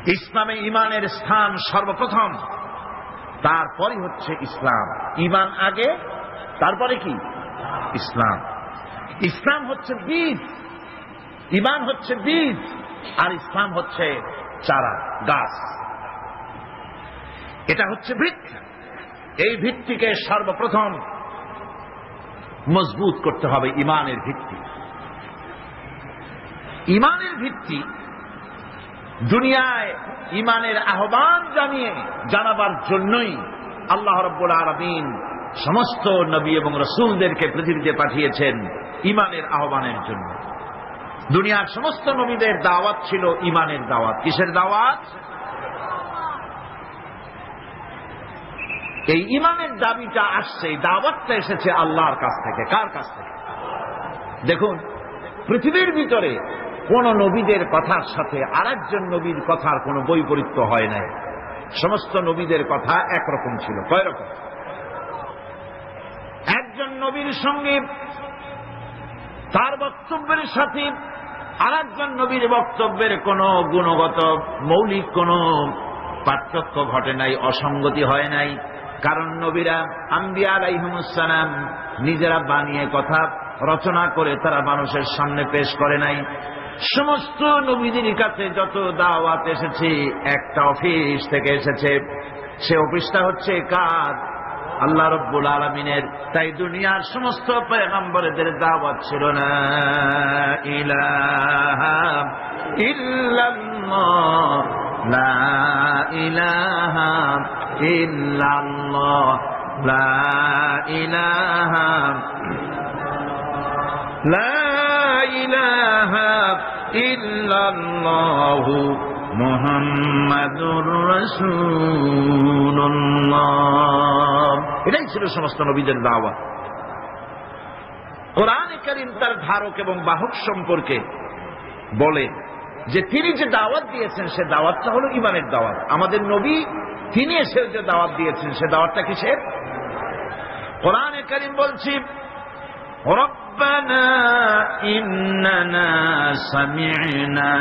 ইসলামে ইমানের স্থান সর্বপ্রথম, তারপরে হচ্ছে ইসলাম। ইমান আগে, তারপরে কি? ইসলাম। ইসলাম হচ্ছে বীজ, ইমান হচ্ছে বীজ, আর ইসলাম হচ্ছে চারা, গাছ। এটা হচ্ছে ভিত্তি। এই ভিত্তিকে সর্বপ্রথম মজবুত করতে হবে। ইমানের ভিত্তি, ইমানের ভিত্তি দুনিয়ায় ইমানের আহ্বান জানাবার জন্যই আল্লাহ রাব্বুল আলামিন সমস্ত নবী এবং রাসূলদেরকে পৃথিবীতে পাঠিয়েছেন ইমানের আহ্বানের জন্য। দুনিয়ার সমস্ত নবীদের দাওয়াত ছিল ইমানের দাওয়াত। কিসের দাওয়াত? এই ইমানের দাবিটা আসছে, এই দাওয়াতটা এসেছে আল্লাহর কাছ থেকে। কার কাছ থেকে? দেখুন, পৃথিবীর ভিতরে কোন নবীদের কথার সাথে আরেকজন নবীর কথার কোন বৈপরীত্য হয় নাই। সমস্ত নবীদের কথা একরকম ছিল। কয় রকম? একজন নবীর সঙ্গে তার বক্তব্যের সাথে আরেকজন নবীর বক্তব্যের কোন গুণগত মৌলিক কোন পার্থক্য ঘটে নাই, অসঙ্গতি হয় নাই। কারণ নবীরা, আম্বিয়া আলাইহিমুস সালাম, নিজেরা বানিয়ে কথা রচনা করে তারা মানুষের সামনে পেশ করে নাই। সমস্ত নবীদের কাছে যত দাওয়াত এসেছে একটা অফিস থেকে এসেছে। সে অফিসটা হচ্ছে কার? আল্লাহ রাব্বুল আলামিনের। তাই দুনিয়ার সমস্ত পয়গম্বরদের দাওয়াত ছিল লা ইলাহা ইল্লাল্লাহ, লা ইলাহা ইল্লাল্লাহ, লা ইলাহা, লা ইলাহা ইল্লাল্লাহু মুহাম্মাদুর রাসূলুল্লাহ। এটাই ছিল সমস্ত নবীদের দাওয়াত। কোরআনে কারীম তার ধারক এবং বাহক সম্পর্কে বলে যে তিনি যে দাওয়াত দিয়েছেন সে দাওয়াতটা হলো ইমানের দাওয়াত। আমাদের নবী তিনি এসে যে দাওয়াত দিয়েছেন সে দাওয়াতটা কিসের? কোরআনে কারীম বলছি, ربنا إننا سمعنا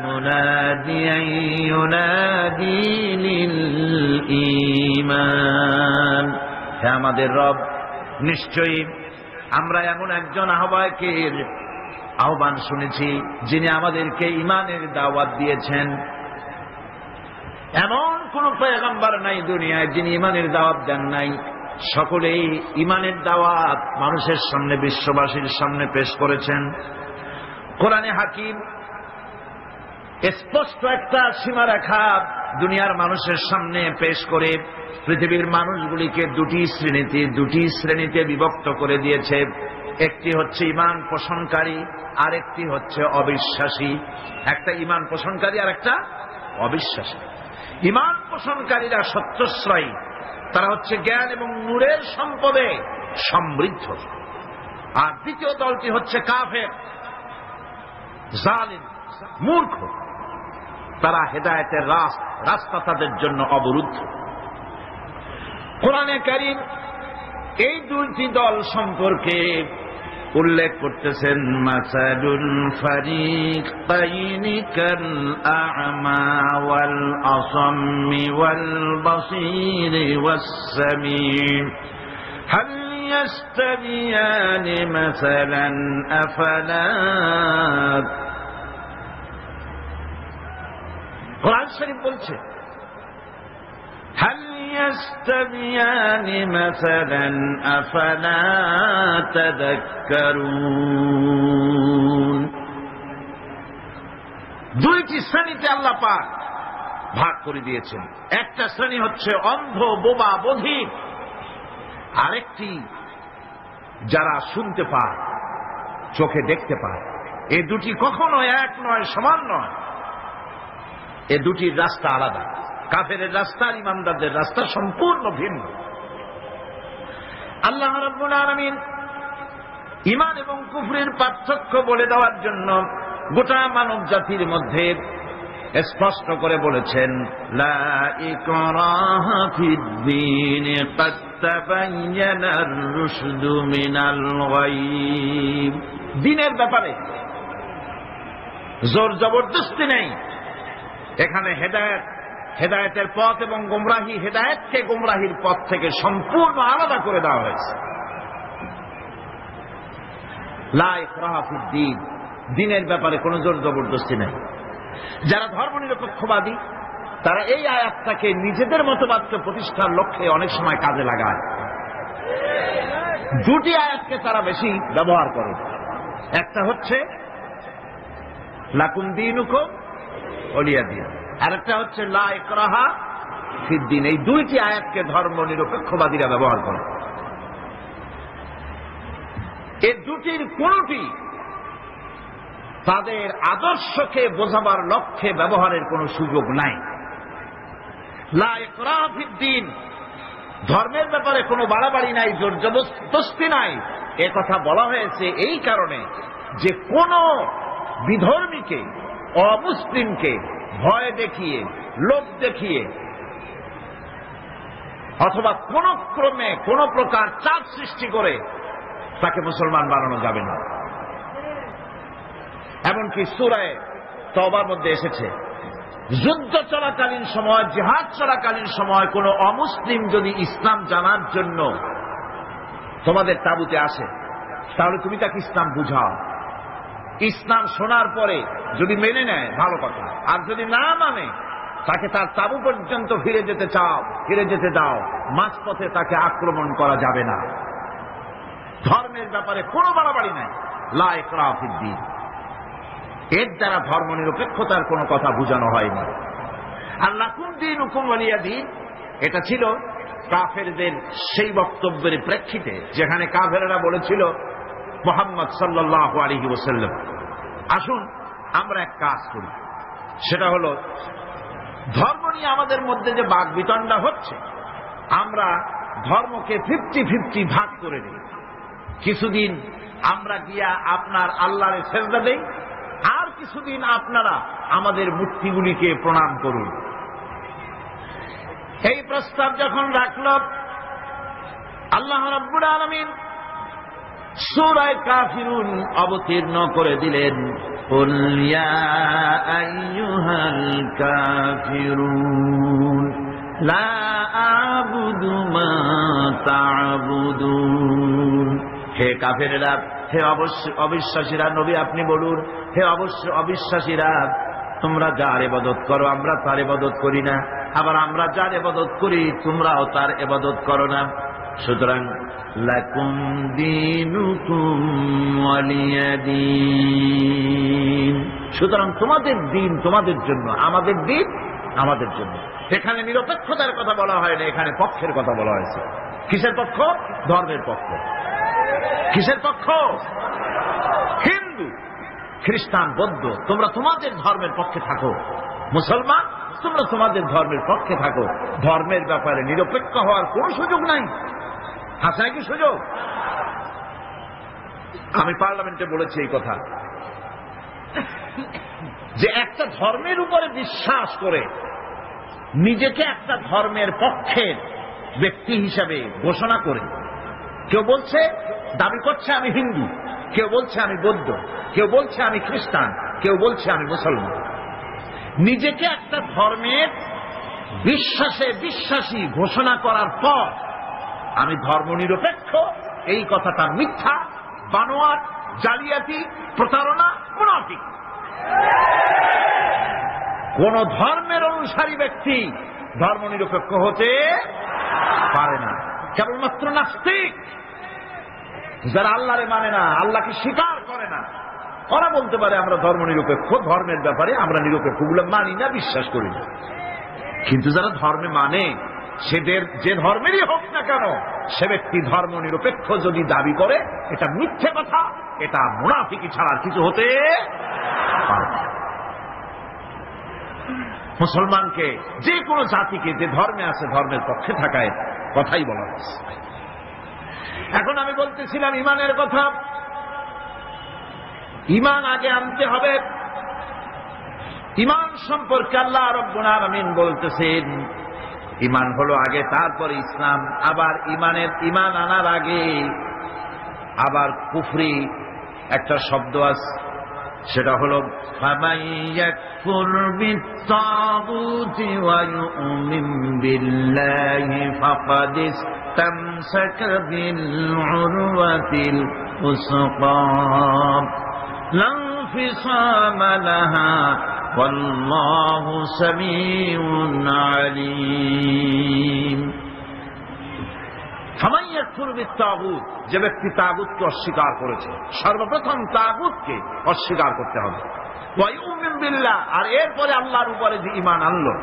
مناديا ينادي للإيمان। হে আমাদের রব, নিশ্চয়ই আমরা এমন একজন আহ্বায়কের আহ্বান শুনেছি যিনি আমাদেরকে ইমানের দাওয়াত দিয়েছেন। এমন কোন পয়গম্বর নাই দুনিয়ায় যিনি ইমানের দাওয়াত দেন নাই। সকলেই ইমানের দাওয়াত মানুষের সামনে, বিশ্ববাসীর সামনে পেশ করেছেন। কোরআনে হাকিম স্পষ্ট একটা সীমারেখা দুনিয়ার মানুষের সামনে পেশ করে পৃথিবীর মানুষগুলিকে দুটি শ্রেণীতে বিভক্ত করে দিয়েছে। একটি হচ্ছে ঈমান পোষণকারী, আর একটি হচ্ছে অবিশ্বাসী। একটা ঈমান পোষণকারী আর একটা অবিশ্বাসী। ঈমান পোষণকারীরা সত্যশ্রয়ী, তারা হচ্ছে জ্ঞান এবং নূরের সম্পদে সমৃদ্ধ। আর দ্বিতীয় দলটি হচ্ছে কাফের, জালিম, মূর্খ। তারা হেদায়েতের রাস্তা তাদের জন্য অবরুদ্ধ। কোরআনে কারীম এই দুইটি দল সম্পর্কে উল্লেখ করতেছেন, মাসালুল ফারিকাইনি কাল আ'মা ওয়াল আসাম্মি ওয়াল বাসীরি ওয়াস সামিঈ হাল ইয়াস্তাবিয়ানি মাসালান আফালা। কোরআন শরীফ বলছে, হাল ইয়াস্তাবিয়ানি মাসালান আফালা তাযাক্কারুন। দুইটি শ্রেণীতে আল্লাহ পাক ভাগ করে দিয়েছেন। একটা শ্রেণী হচ্ছে অন্ধ, বোবা, বধির। আরেকটি যারা শুনতে পায়, চোখে দেখতে পায়। এই দুটি কখনো এক নয়, সমান নয়। এ দুটির রাস্তা আলাদা। কাফেরের রাস্তা আর ইমানদারদের রাস্তা সম্পূর্ণ ভিন্ন। আল্লাহ রাব্বুল আলামিন ঈমান এবং কুফরের পার্থক্য বলে দেওয়ার জন্য গোটা মানব জাতির মধ্যে স্পষ্ট করে বলেছেন, লা ইকরাহা ফিদ-দীন ক্বাদ তাবায়্যানার রুশদু মিনাল গায়ব। দ্বীনের ব্যাপারে জোর জবরদস্তি নেই। এখানে হেদায়েতের পথ এবং গোমরাহি, হেদায়েতকে গোমরাহির পথ থেকে সম্পূর্ণ আলাদা করে দেওয়া হয়েছে। লা ইকরাহা ফিদ্দীন, দ্বীনের ব্যাপারে কোনো জোর জবরদস্তি নেই। যারা ধর্মনিরপেক্ষবাদী তারা এই আয়াতটাকে নিজেদের মতবাদকে প্রতিষ্ঠার লক্ষ্যে অনেক সময় কাজে লাগায়। দুটি আয়াতকে তারা বেশি ব্যবহার করে। একটা হচ্ছে লাকুম দীনুকুম ওলিয়া দিন, আর একটা হচ্ছে লা ইকরাহা ফিদ্দীন। এই দুইটি আয়াতকে ধর্মনিরপেক্ষবাদীরা ব্যবহার করে। এই দুটির কোনটি তাদের আদর্শকে বোঝাবার লক্ষ্যে ব্যবহারের কোনো সুযোগ নাই। লা ইকরাহা ফিদ্দীন, ধর্মের ব্যাপারে কোনো বাড়াবাড়ি নাই, জোর জবরদস্তি নাই। এ কথা বলা হয়েছে এই কারণে যে কোন বিধর্মীকে, অমুসলিমকে ভয় দেখিয়ে, লোভ দেখিয়ে অথবা কোন ক্রমে কোন প্রকার চাপ সৃষ্টি করে তাকে মুসলমান বানানো যাবে না। এমনকি সূরা তওবার মধ্যে এসেছে, যুদ্ধ চলাকালীন সময়, জিহাদ চলাকালীন সময় কোন অমুসলিম যদি ইসলাম জানার জন্য তোমাদের তাঁবুতে আসে, তাহলে তুমি তাকে ইসলাম বুঝাও। ইসলাম শোনার পরে যদি মেনে নেয় ভালো কথা, আর যদি না মানে তাকে তার তাঁবু পর্যন্ত ফিরে যেতে দাও। মাঝপথে তাকে আক্রমণ করা যাবে না। ধর্মের ব্যাপারে কোনো বাড়াবাড়ি নাই। লা ইকরাহা ফিদ্দীন, এর দ্বারা ধর্মনিরপেক্ষতার কোনো কথা বোঝানো হয়নি। আর লাকুম দীনুকুম ওয়ালিয়া দীন, এটা ছিল কাফেরদের সেই বক্তব্যের প্রেক্ষিতে যেখানে কাফেররা বলেছিল মুহাম্মদ সাল্লাল্লাহু আলাইহি ওয়াসাল্লাম, আসুন আমরা এক কাজ করি, সেটা হলো ধর্ম নিয়ে আমাদের মধ্যে যে বাকবিতণ্ডা হচ্ছে, আমরা ধর্মকে 50-50 ভাগ করে দিই। কিছুদিন আমরা গিয়া আপনার আল্লাহরে সেজদা দেই, আর কিছুদিন আপনারা আমাদের মূর্তিগুলিকে প্রণাম করুন। এই প্রস্তাব যখন রাখল, আল্লাহ রাব্বুল আলামিন সূরা কাফিরুন অবতীর্ণ করে দিলেন, কুল ইয়া আইয়ুহাল কাফিরুন লা আ'বুদু মা তা'বুদুন। হে কাফেরেরা, হে অবিশ্বাসীরা, নবী আপনি বলুন, হে অবিশ্বাসীরা, তোমরা যার ইবাদত করো আমরা তার ইবাদত করি না, আবার আমরা যার ইবাদত করি তোমরাও তার ইবাদত করো না। সুতরাং লাকুম দীনুকুম ওয়ালিয়া দীন, সুতরাং তোমাদের দিন তোমাদের জন্য, আমাদের দিন আমাদের জন্য। এখানে নিরপেক্ষতার কথা বলা হয় না, এখানে পক্ষের কথা বলা হয়েছে। কিসের পক্ষ? ধর্মের পক্ষ। কিসের পক্ষ? হিন্দু, খ্রিস্টান, বৌদ্ধ, তোমরা তোমাদের ধর্মের পক্ষে থাকো। মুসলমান, তোমরা তোমাদের ধর্মের পক্ষে থাকো। ধর্মের ব্যাপারে নিরপেক্ষ হওয়ার কোন সুযোগ নাই। আছে নাকি সুযোগ? আমি পার্লামেন্টে বলেছি এই কথা, যে একটা ধর্মের উপরে বিশ্বাস করে নিজেকে একটা ধর্মের পক্ষের ব্যক্তি হিসাবে ঘোষণা করে কেউ বলছে, দাবি করছে আমি হিন্দু, কেউ বলছে আমি বৌদ্ধ, কেউ বলছে আমি খ্রিস্টান, কেউ বলছে আমি মুসলমান। নিজেকে একটা ধর্মের বিশ্বাসী ঘোষণা করার পর আমি ধর্মনিরপেক্ষ, এই কথাটা মিথ্যা, বানোয়াট, জালিয়াতি, প্রতারণা, মুনাফিক। কোন ধর্মের অনুসারী ব্যক্তি ধর্মনিরপেক্ষ হতে পারে না। কেবলমাত্র নাস্তিক, যারা আল্লাহরে মানে না, আল্লাহকে স্বীকার করে না, ওরা বলতে পারে আমরা ধর্মনিরপেক্ষ, ধর্মের ব্যাপারে আমরা নিরপেক্ষ, গুলো মানি না, বিশ্বাস করি না। কিন্তু যারা ধর্মে মানে, সেদের যে ধর্মেরই হোক না কেন, সে ব্যক্তি ধর্মনিরপেক্ষ যদি দাবি করে, এটা মিথ্যে কথা, এটা মুনাফিকি ছাড়া কিছু হতে পারে না। মুসলমানকে, যে কোনো জাতিকে যে ধর্মে আছে ধর্মের পক্ষে থাকায় কথাই বলা হচ্ছে। এখন আমি বলতেছিলাম ইমানের কথা। ইমান আগে আনতে হবে। ইমান সম্পর্কে আল্লাহ রাব্বুল আলামিন বলতেছেন, ইমান হলো আগে, তারপরে ইসলাম। আবার ইমান আনার আগে আবার কুফরি একটা শব্দ আছে, সেটা হলো ফামান ইয়াকফুর বিত্তাগুতি ওয়া ইউমিন বিল্লাহি ফাকাদ ইসতামসাকা বিল উরওয়াতিল উসকা লা ইনফিসামা লাহা ওয়াল্লাহু সামিউন আলীম। ফামান ইয়াকফুর বিত্তাগুত, যে ব্যক্তি তাগুতকে অস্বীকার করেছে, সর্বপ্রথম তাগুতকে অস্বীকার করতে হবে। ওয়া ইউমিন বিল্লাহ, আর এরপরে আল্লাহর উপরে যে ঈমান আনলো,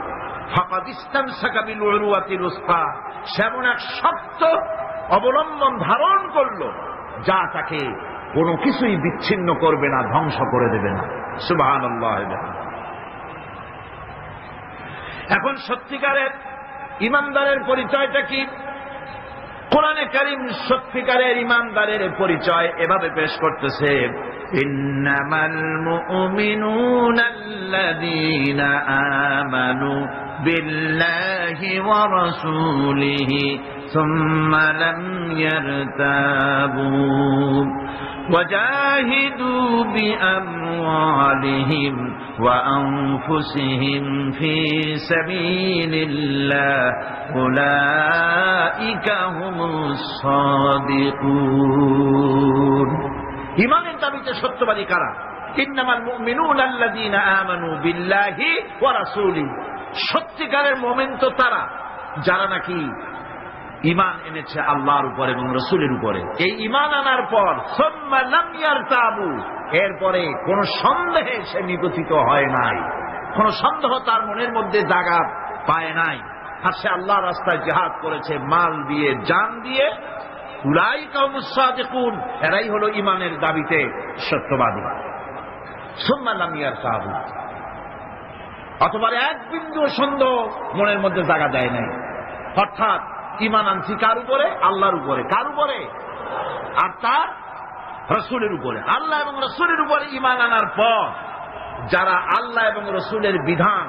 ফাকাদ ইসতামসাকা বিল উরওয়াতিল উসকা, সেমন এক শক্ত অবলম্বন ধারণ করলো যা তাকে কোনো কিছুই বিচ্ছিন্ন করবে না, ধ্বংস করে দেবে না। সুবহানাল্লাহ। এখন সত্যিকারের ঈমানদারের পরিচয়টা কি? কোরআনে কারীম সত্যিকারের ঈমানদারের পরিচয় এভাবে পেশ করতেছে, ইন্নামাল মুমিনুনা আল্লাযীনা আমানু বিল্লাহি ওয়া রাসূলিহি সুম্মা লাম ইয়ারতাবু وجاهدوا بأموالهم وأنفسهم في سبيل الله أولئك هم الصادقون। ঈমানের দাবিতে সত্যবাদী কারা? ইন্নামাল মুমিনুনা আল্লাযীনা আমানু বিল্লাহি ওয়া রাসূলিহি, সত্যিকারের মুমিন তো তারা যারা নাকি ঈমান এনেছে আল্লাহর উপর এবং রাসূলের উপরে। এই ঈমান আনার পর সুম্মা লাম ইয়ারতাবু, এরপরে কোন সন্দেহে সে নিগঠিত হয় নাই, কোন সন্দেহ তার মনের মধ্যে জায়গা পায় নাই, আর সে আল্লাহর রাস্তায় জিহাদ করেছে মাল দিয়ে, জান দিয়ে। উলাইকা হুমুস সাদিকুন, এরাই হলো ঈমানের দাবিতে সত্যবাদী। সুম্মা লাম ইয়ারতাবু, অথবা এক বিন্দু সন্দেহ মনের মধ্যে জায়গা দেয় নাই, অর্থাৎ ঈমান আনছি কার উপরে? আল্লাহর উপরে। কার উপরে? আর তার রাসূলের উপরে। আল্লাহ এবং রাসূলের উপরে ঈমান আনার পর যারা আল্লাহ এবং রাসূলের বিধান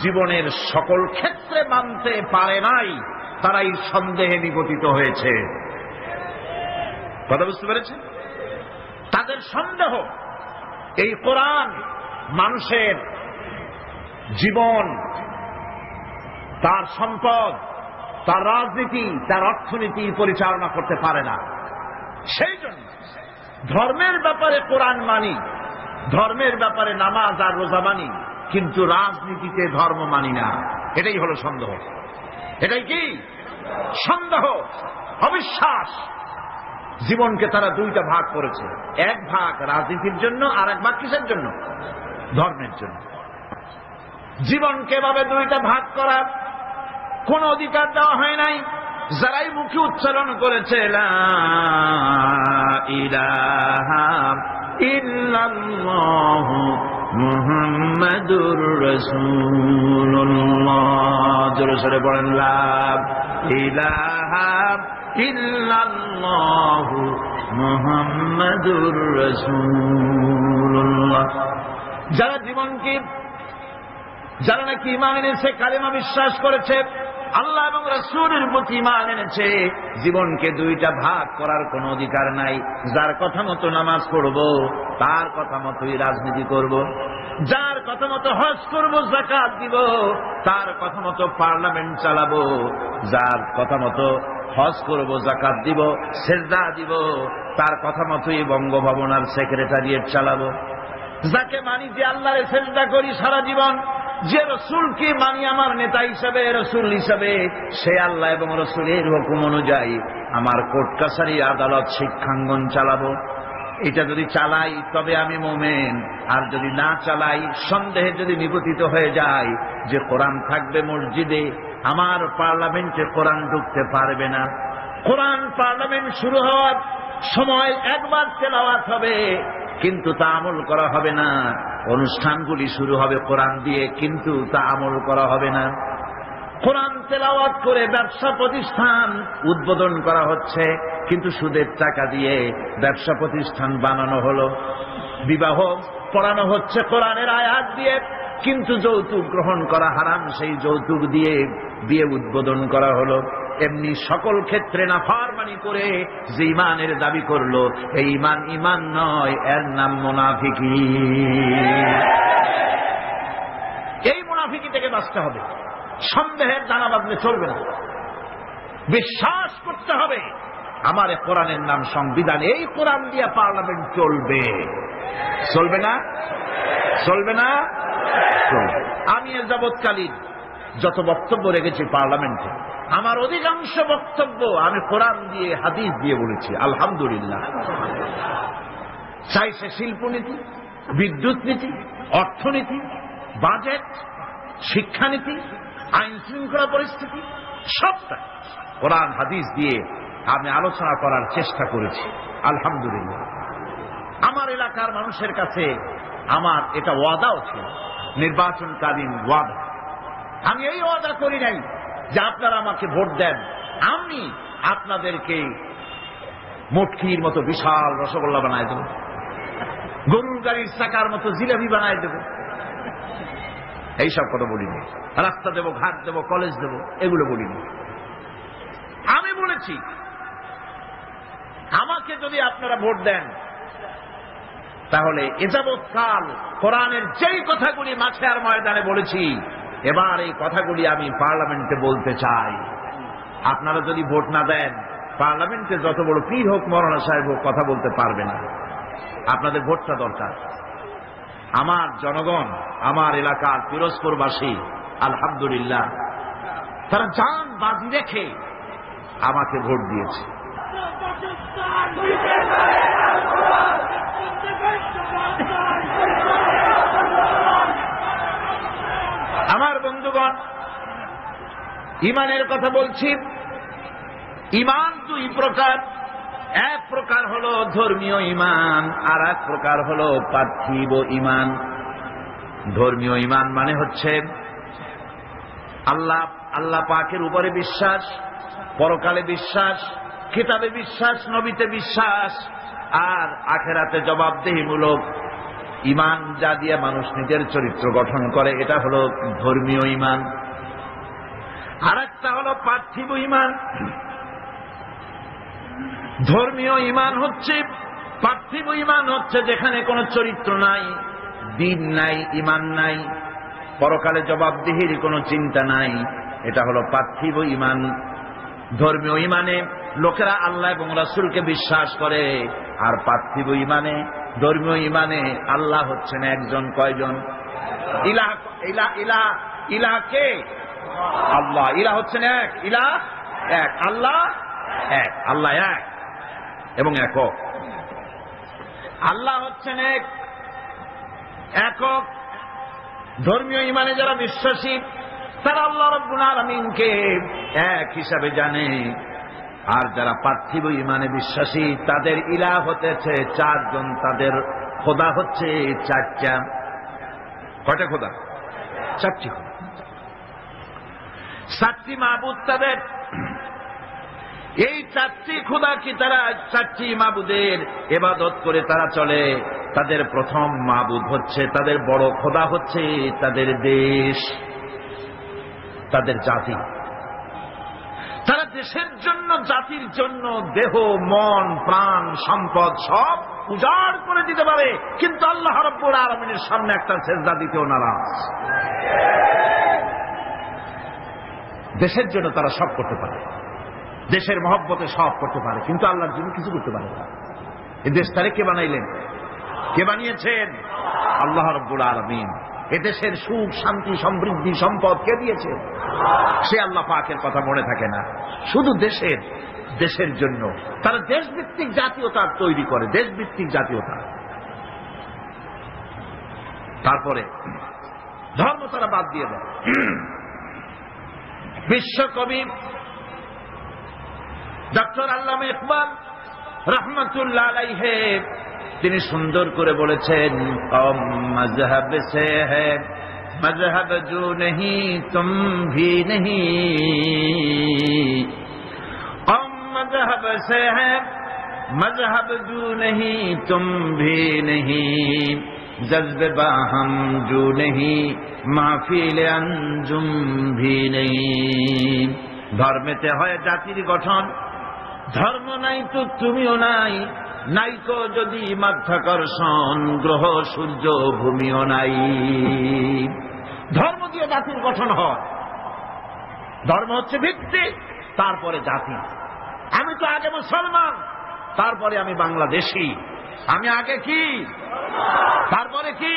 জীবনের সকল ক্ষেত্রে মানতে পারে নাই, তারাই সন্দেহে নিগঠিত হয়েছে। কথা বুঝতে পেরেছেন? তাদের সন্দেহ এই কোরআন মানুষের জীবন, তার সম্পদ, তার রাজনীতি, তার অর্থনীতি পরিচালনা করতে পারে না। সেই জন্য ধর্মের ব্যাপারে কোরআন মানি, ধর্মের ব্যাপারে নামাজ আর রোজা মানি, কিন্তু রাজনীতিতে ধর্ম মানি না। এটাই হলো সন্দেহ। এটাই কি? সন্দেহ, অবিশ্বাস। জীবনকে তারা দুইটা ভাগ করেছে, এক ভাগ রাজনীতির জন্য আর এক ভাগ কিসের জন্য? ধর্মের জন্য। জীবনকে ভাবে দুইটা ভাগ করার কোন অধিকার দেওয়া হয় নাই। যারাই মুখে উচ্চারণ করেছে লা ইলাহা ইল্লাল্লাহু মুহাম্মাদুর রাসূলুল্লাহ, জোরে সোরে বলেন লা ইলাহা ইল্লাল্লাহু মুহাম্মাদুর রাসূলুল্লাহ। যারা জীবনকে, যারা নাকি ঈমান এনেছে, কালেমা বিশ্বাস করেছে, আল্লাহ এবং রাসূলের প্রতি ঈমান এনেছে, জীবনকে দুইটা ভাগ করার কোন অধিকার নাই। যার কথা মতো নামাজ পড়ব, তার কথা মতোই রাজনীতি করব। যার কথা মতো হজ করব, যাকাত দিব, তার কথা মতো পার্লামেন্ট চালাবো। যার কথা মতো হজ করব, যাকাত দিব, সেজদা দিব, তার কথা মতোই বঙ্গভবন আর সেক্রেটারিয়েট চালাবো। যাকে মানি, যে আল্লাহরে সেজদা করি সারা জীবন, যে রসুলকে মানি আমার নেতা হিসাবে, রসুল হিসাবে, সে আল্লাহ এবং রসুলের হুকুম অনুযায়ী আমার কোর্ট কাছারি, আদালত, শিক্ষাঙ্গন চালাবো। এটা যদি চালাই তবে আমি মুমিন, আর যদি না চালাই, সন্দেহে যদি নিগঠিত হয়ে যায় যে কোরআন থাকবে মসজিদে, আমার পার্লামেন্টে কোরআন ঢুকতে পারবে না। কোরআন পার্লামেন্ট শুরু হওয়ার সময় একবার তেলাওয়াত হবে, কিন্তু তা আমল করা হবে না। অনুষ্ঠানগুলি শুরু হবে কোরআন দিয়ে, কিন্তু তা আমল করা হবে না। কোরআন তেলাওয়াত করে ব্যবসা প্রতিষ্ঠান উদ্বোধন করা হচ্ছে, কিন্তু সুদের টাকা দিয়ে ব্যবসা প্রতিষ্ঠান বানানো হলো। বিবাহ পড়ানো হচ্ছে কোরআনের আয়াত দিয়ে, কিন্তু যৌতুক গ্রহণ করা হারাম, সেই যৌতুক দিয়ে বিয়ে উদ্বোধন করা হলো। এমনি সকল ক্ষেত্রে নাফরমানি করে যে ঈমানের দাবি করলো, এই ঈমান ঈমান নয়, এর নাম মুনাফিকি। এই মুনাফিকি থেকে বাঁচতে হবে। সন্দেহের দানা বাঁধলে চলবে না, বিশ্বাস করতে হবে আমার কোরআনের নাম সংবিধান, এই কোরআন দিয়ে পার্লামেন্ট চলবে। চলবে না? চলবে না? চলবে। আমি এ যাবৎকালীন যত বক্তব্য রেখেছি পার্লামেন্টে, আমার অধিকাংশ বক্তব্য আমি কোরআন দিয়ে হাদিস দিয়ে বলেছি, আলহামদুলিল্লাহ। চাই সে শিল্পনীতি, বিদ্যুৎ নীতি, অর্থনীতি, বাজেট, শিক্ষানীতি, আইন শৃঙ্খলা পরিস্থিতি, সবটা কোরআন হাদিস দিয়ে আমি আলোচনা করার চেষ্টা করেছি, আলহামদুলিল্লাহ। আমার এলাকার মানুষের কাছে আমার এটা ওয়াদাও ছিল, নির্বাচনকালীন ওয়াদা। আমি এই ওয়াদা করি নাই যে আপনারা আমাকে ভোট দেন, আমি আপনাদেরকে মুটকির মতো বিশাল রসগোল্লা বানায় দেব, গরুর গাড়ির চাকার মতো জিলাপি বানায় দেব, এইসব কথা বলিনি। রাস্তা দেব, ঘাট দেব, কলেজ দেব, এগুলো বলিনি। আমি বলেছি আমাকে যদি আপনারা ভোট দেন তাহলে এ যাবৎকাল কোরআনের যেই কথাগুলি মাঠে আর ময়দানে বলেছি, এবার এই কথাগুলি আমি পার্লামেন্টে বলতে চাই। আপনারা যদি ভোট না দেন, পার্লামেন্টে যত বড় পীর হোক, মৌলানা সাহেব হোক, কথা বলতে পারবে না। আপনাদের ভোটটা দরকার। আমার জনগণ, আমার এলাকার পিরোজপুরবাসী, আলহামদুলিল্লাহ, তারা জান বাজি রেখে আমাকে ভোট দিয়েছে। আমার বন্ধুগণ, ঈমানের কথা বলছি। ঈমান দুই প্রকার। এক প্রকার হলো ধর্মীয় ঈমান, আর এক প্রকার হলো পার্থিব ঈমান। ধর্মীয় ঈমান মানে হচ্ছে আল্লাহ পাকের উপরে বিশ্বাস, পরকালে বিশ্বাস, কিতাবে বিশ্বাস, নবীতে বিশ্বাস, আর আখিরাতে জবাবদিহিমূলক ঈমান, যা দিয়ে মানুষ নিজের চরিত্র গঠন করে, এটা হলো ধর্মীয় ঈমান। আর একটা হলো পার্থিব ঈমান। ধর্মীয় ঈমান হচ্ছে, পার্থিব ঈমান হচ্ছে যেখানে কোনো চরিত্র নাই, দিন নাই, ঈমান নাই, পরকালে জবাবদিহির কোনো চিন্তা নাই, এটা হলো পার্থিব ঈমান। ধর্মীয় ঈমানে লোকেরা আল্লাহ এবং রাসূলকে বিশ্বাস করে, আর পার্থিব ঈমানে, ধর্মীয় ঈমানে আল্লাহ হচ্ছেন একজন। কয়জন? ইলাহ, ইলাহ, ইলাহ, ইলাহ কে? আল্লাহ। ইলাহ হচ্ছেন এক, ইলাহ এক, আল্লাহ এক, আল্লাহ এক এবং একক। আল্লাহ হচ্ছেন এক, একক। ধর্মীয় ঈমানে যারা বিশ্বাসী, তারা আল্লাহ রাব্বুল আলামিনকে এক হিসাবে জানে। আর যারা পার্থিব ঈমানে বিশ্বাসী, তাদের ইলাহ হতেছে চারজন, তাদের খোদা হচ্ছে চারটা। কয়টা খোদা? চারটি খোদা, চারটি মাবুদ তাদের। এই চারটি খোদা কি তারা চারটি মাবুদের ইবাদত করে তারা চলে। তাদের প্রথম মাবুদ হচ্ছে, তাদের বড় খোদা হচ্ছে তাদের দেশ, তাদের জাতি। তারা দেশের জন্য, জাতির জন্য দেহ, মন, প্রাণ, সম্পদ সব উজাড় করে দিতে পারে, কিন্তু আল্লাহ রাব্বুল আলামিনের সামনে একটা সেজদা দিতেও নারাজ। দেশের জন্য তারা সব করতে পারে, দেশের মহব্বতে সব করতে পারে, কিন্তু আল্লাহর জন্য কিছু করতে পারে না। এই দেশটারে কে বানাইলেন? কে বানিয়েছেন? আল্লাহ রাব্বুল আলামিন। এদেশের সুখ, শান্তি, সমৃদ্ধি, সম্পদ কে দিয়েছে? সে আল্লাহ পাকের কথা মনে থাকে না, শুধু দেশের জন্য তারা দেশভিত্তিক জাতীয়তা তৈরি করে, দেশভিত্তিক জাতীয়তা। তারপরে ধর্ম তারা বাদ দিয়ে দেয়। বিশ্বকবি ডক্টর আল্লামা ইকবাল রহমতুল্লাহ আলাইহি তিনি সুন্দর করে বলেছেন, কম মজহব সে হ্যায় মজহব জো নহি তুম ভি নহি, কম মজহব সে হ্যায় মজহব জো নহি তুম ভি নহি, জজ্ব বাহম জো নহি মাহফিল আঞ্জুম ভি নহি। ধর্মেতে হয় জাতির গঠন, ধর্ম নাই তো তুমিও নাই, নাইকো যদি মাধ্যাকর্ষণ, গ্রহ সূর্য ভূমিও নাই। ধর্ম দিয়ে জাতির গঠন হয়, ধর্ম হচ্ছে ভিত্তি, তারপরে জাতি। আমি তো আগে মুসলমান, তারপরে আমি বাংলাদেশি। আমি আগে কি, তারপরে কি,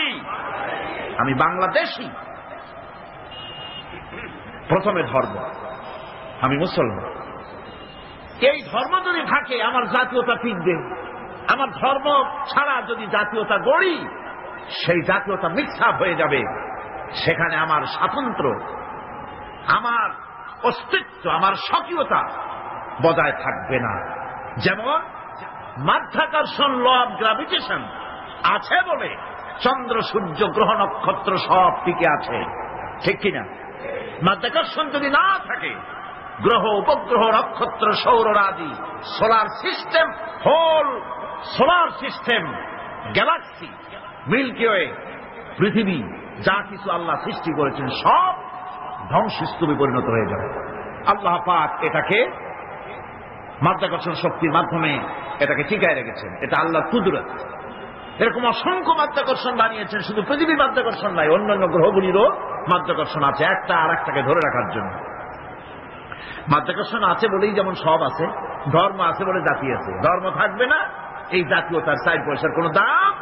আমি বাংলাদেশি। প্রথমে ধর্ম, আমি মুসলমান। এই ধর্ম যদি থাকে আমার জাতীয়তা টিকবে। আমার ধর্ম ছাড়া যদি জাতীয়তা গড়ি, সেই জাতীয়তা মিক্স আপ হয়ে যাবে। সেখানে আমার স্বাতন্ত্র্য, আমার অস্তিত্ব, আমার স্বকীয়তা বজায় থাকবে না। যেমন মাধ্যাকর্ষণ, ল অফ গ্রাভিটেশন আছে বলে চন্দ্র সূর্য গ্রহ নক্ষত্র সব টিকে আছে, ঠিক কিনা? মাধ্যাকর্ষণ যদি না থাকে, গ্রহ উপগ্রহ নক্ষত্র সৌররাজি, solar system, whole solar system, galaxy, Milky Way, পৃথিবী, যা কিছু আল্লাহ সৃষ্টি করেছেন সব ধ্বংসস্তূপে পরিণত হয়ে যাবে। আল্লাহ পাক এটাকে মাধ্যাকর্ষণ শক্তির মাধ্যমে এটাকে টিকায় রেখেছেন। এটা আল্লাহর কুদরত। এরকম অসংখ্য মাধ্যাকর্ষণ বানিয়েছেন, শুধু পৃথিবীর মাধ্যাকর্ষণ নাই, অন্যান্য গ্রহগুলিরও মাধ্যাকর্ষণ আছে, একটা আর একটাকে ধরে রাখার জন্য। মাধ্যাকর্ষণ আছে বলেই যেমন সব আছে, ধর্ম আছে বলে জাতি আছে। ধর্ম থাকবে না, এই জাতীয়তার 4 পয়সার কোনো দাম।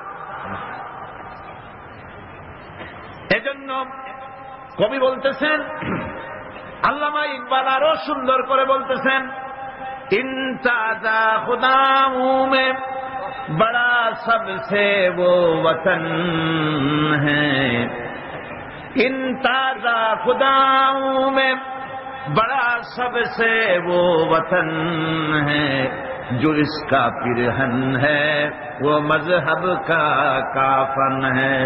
এজন্য কবি বলতেছেন, আল্লামা ইকবাল আরো সুন্দর করে বলতেছেন, ইনতাজা খুদামু মে বড়া সবসে वो वतन है, ইনতাজা খুদামু মে बड़ा सबसे वो वतन है, जो इसका पिरहन है वो मजहब का काफन है।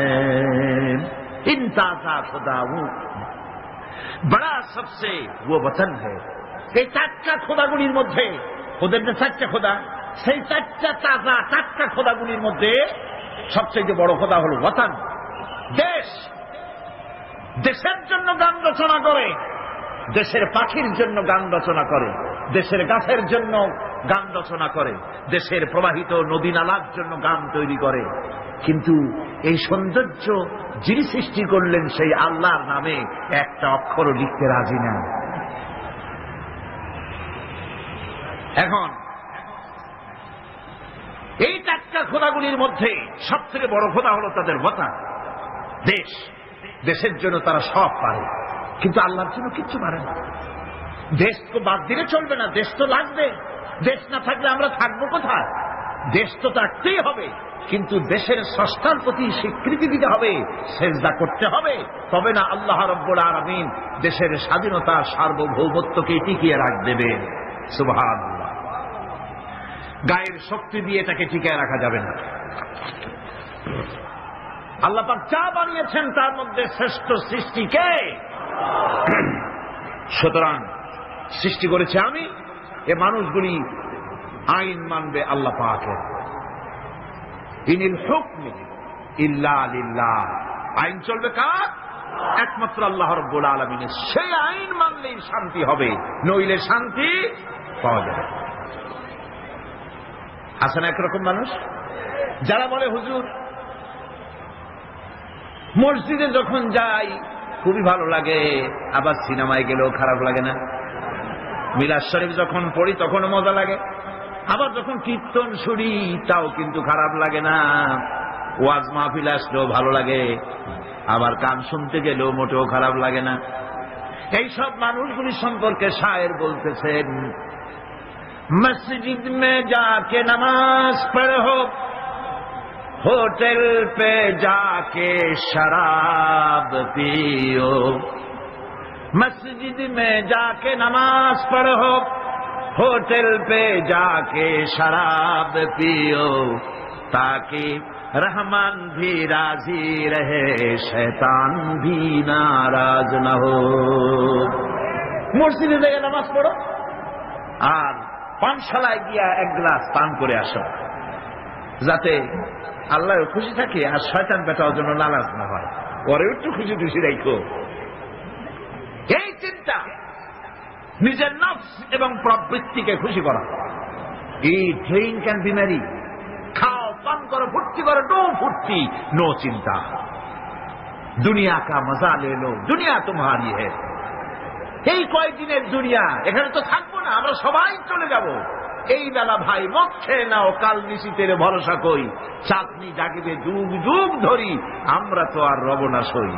इंताजा खुदाऊ बड़ा सबसे वो वतन है। এই 4টা খোদাগুলির মধ্যে, ওদের যে 4টা খোদা, সেই 4টা তাজা টাটকা খোদাগুলির মধ্যে সবচেয়ে বড় খোদা হল ওয়াতান, দেশ। দেশের জন্য গান রচনা করে, দেশের পাখির জন্য গান রচনা করে, দেশের গাছের জন্য গান রচনা করে, দেশের প্রবাহিত নদী নালার জন্য গান তৈরি করে। কিন্তু এই সৌন্দর্য যিনি সৃষ্টি করলেন সেই আল্লাহর নামে একটা অক্ষরও লিখতে রাজি না। এখন এই 4টা খোদাগুলির মধ্যে সবথেকে বড় খোদা হলো তাদের ওয়াতান, দেশ। দেশের জন্য তারা সব পারে, কিন্তু আল্লাহর জন্য কিচ্ছু পারে না। দেশ তো বাদ দিলে চলবে না, দেশ তো লাগবে। দেশ না থাকলে আমরা থাকবো কোথায়? দেশ তো থাকতেই হবে, কিন্তু দেশের স্রষ্টার প্রতি স্বীকৃতি দিতে হবে, সেজদা করতে হবে, তবে না আল্লাহ রাব্বুল আলামিন দেশের স্বাধীনতা, সার্বভৌমত্বকে টিকিয়ে রাখবে। সুবহানাল্লাহ। গায়ের শক্তি দিয়ে এটাকে টিকিয়ে রাখা যাবে না। আল্লাহ পাক যা বানিয়েছেন তার মধ্যে শ্রেষ্ঠ সৃষ্টি কে? সুতরাং সৃষ্টি করেছে আমি, এ মানুষগুলি আইন মানবে আল্লাহ পাকের। ইনিল হুকম ইল্লা লিল্লাহ, আইন চলবে কার? একমাত্র আল্লাহ রাব্বুল আলামিনের। সেই আইন মানলেই শান্তি হবে, নইলে শান্তি পাওয়া যাবে। আছে না একরকম মানুষ যারা বলে, হুজুর মসজিদে যখন যাই খুবই ভালো লাগে, আবার সিনেমায় গেলেও খারাপ লাগে না, মিলাদ শরীফ যখন পড়ি তখনও মজা লাগে, আবার যখন কীর্তন শুনি তাও কিন্তু খারাপ লাগে না, ওয়াজ মাহফিল আসলেও ভালো লাগে, আবার গান শুনতে গেলেও মোটেও খারাপ লাগে না। এইসব মানুষগুলি সম্পর্কে শায়ের বলতেছেন, মসজিদ মে যাকে নামাজ পড়ো, होटल पे जाके शराब पियो, मस्जिद में जाके नमाज पढ़ो, होटल पे जाके शराब पियो, ताकि रहमान भी राजी रहे, शैतान भी नाराज न हो। মসজিদে গিয়ে নামাজ পড়ো আর পানশালায় গিয়া 1 গ্লাস পান করে আসো, যাতে আল্লাহ খুশি থাকে আর শয়তান বেটাও যেন নারাজ না হয়, ওরে একটু খুশি খুশি রাখো। এই চিন্তা নিজের নফস এবং প্রবৃত্তিকে খুশি করা। ইট, ড্রিঙ্ক অ্যান্ড বি ম্যারি, খাও, পান করো, ফুর্তি করো, নো ফুর্তি, নো চিন্তা। দুনিয়া কা মজা লে লো, দুনিয়া তোমারি है। এই কয়েকদিনের দুনিয়া, এখানে তো থাকবো না, আমরা সবাই চলে যাব। এই বেলা ভাই মদ খেয়ে নাও, কাল নিশীতের ভরসা কই, চাঁদনি জাগিবে যুগ যুগ ধরি, আমরা তো আর রব না সই।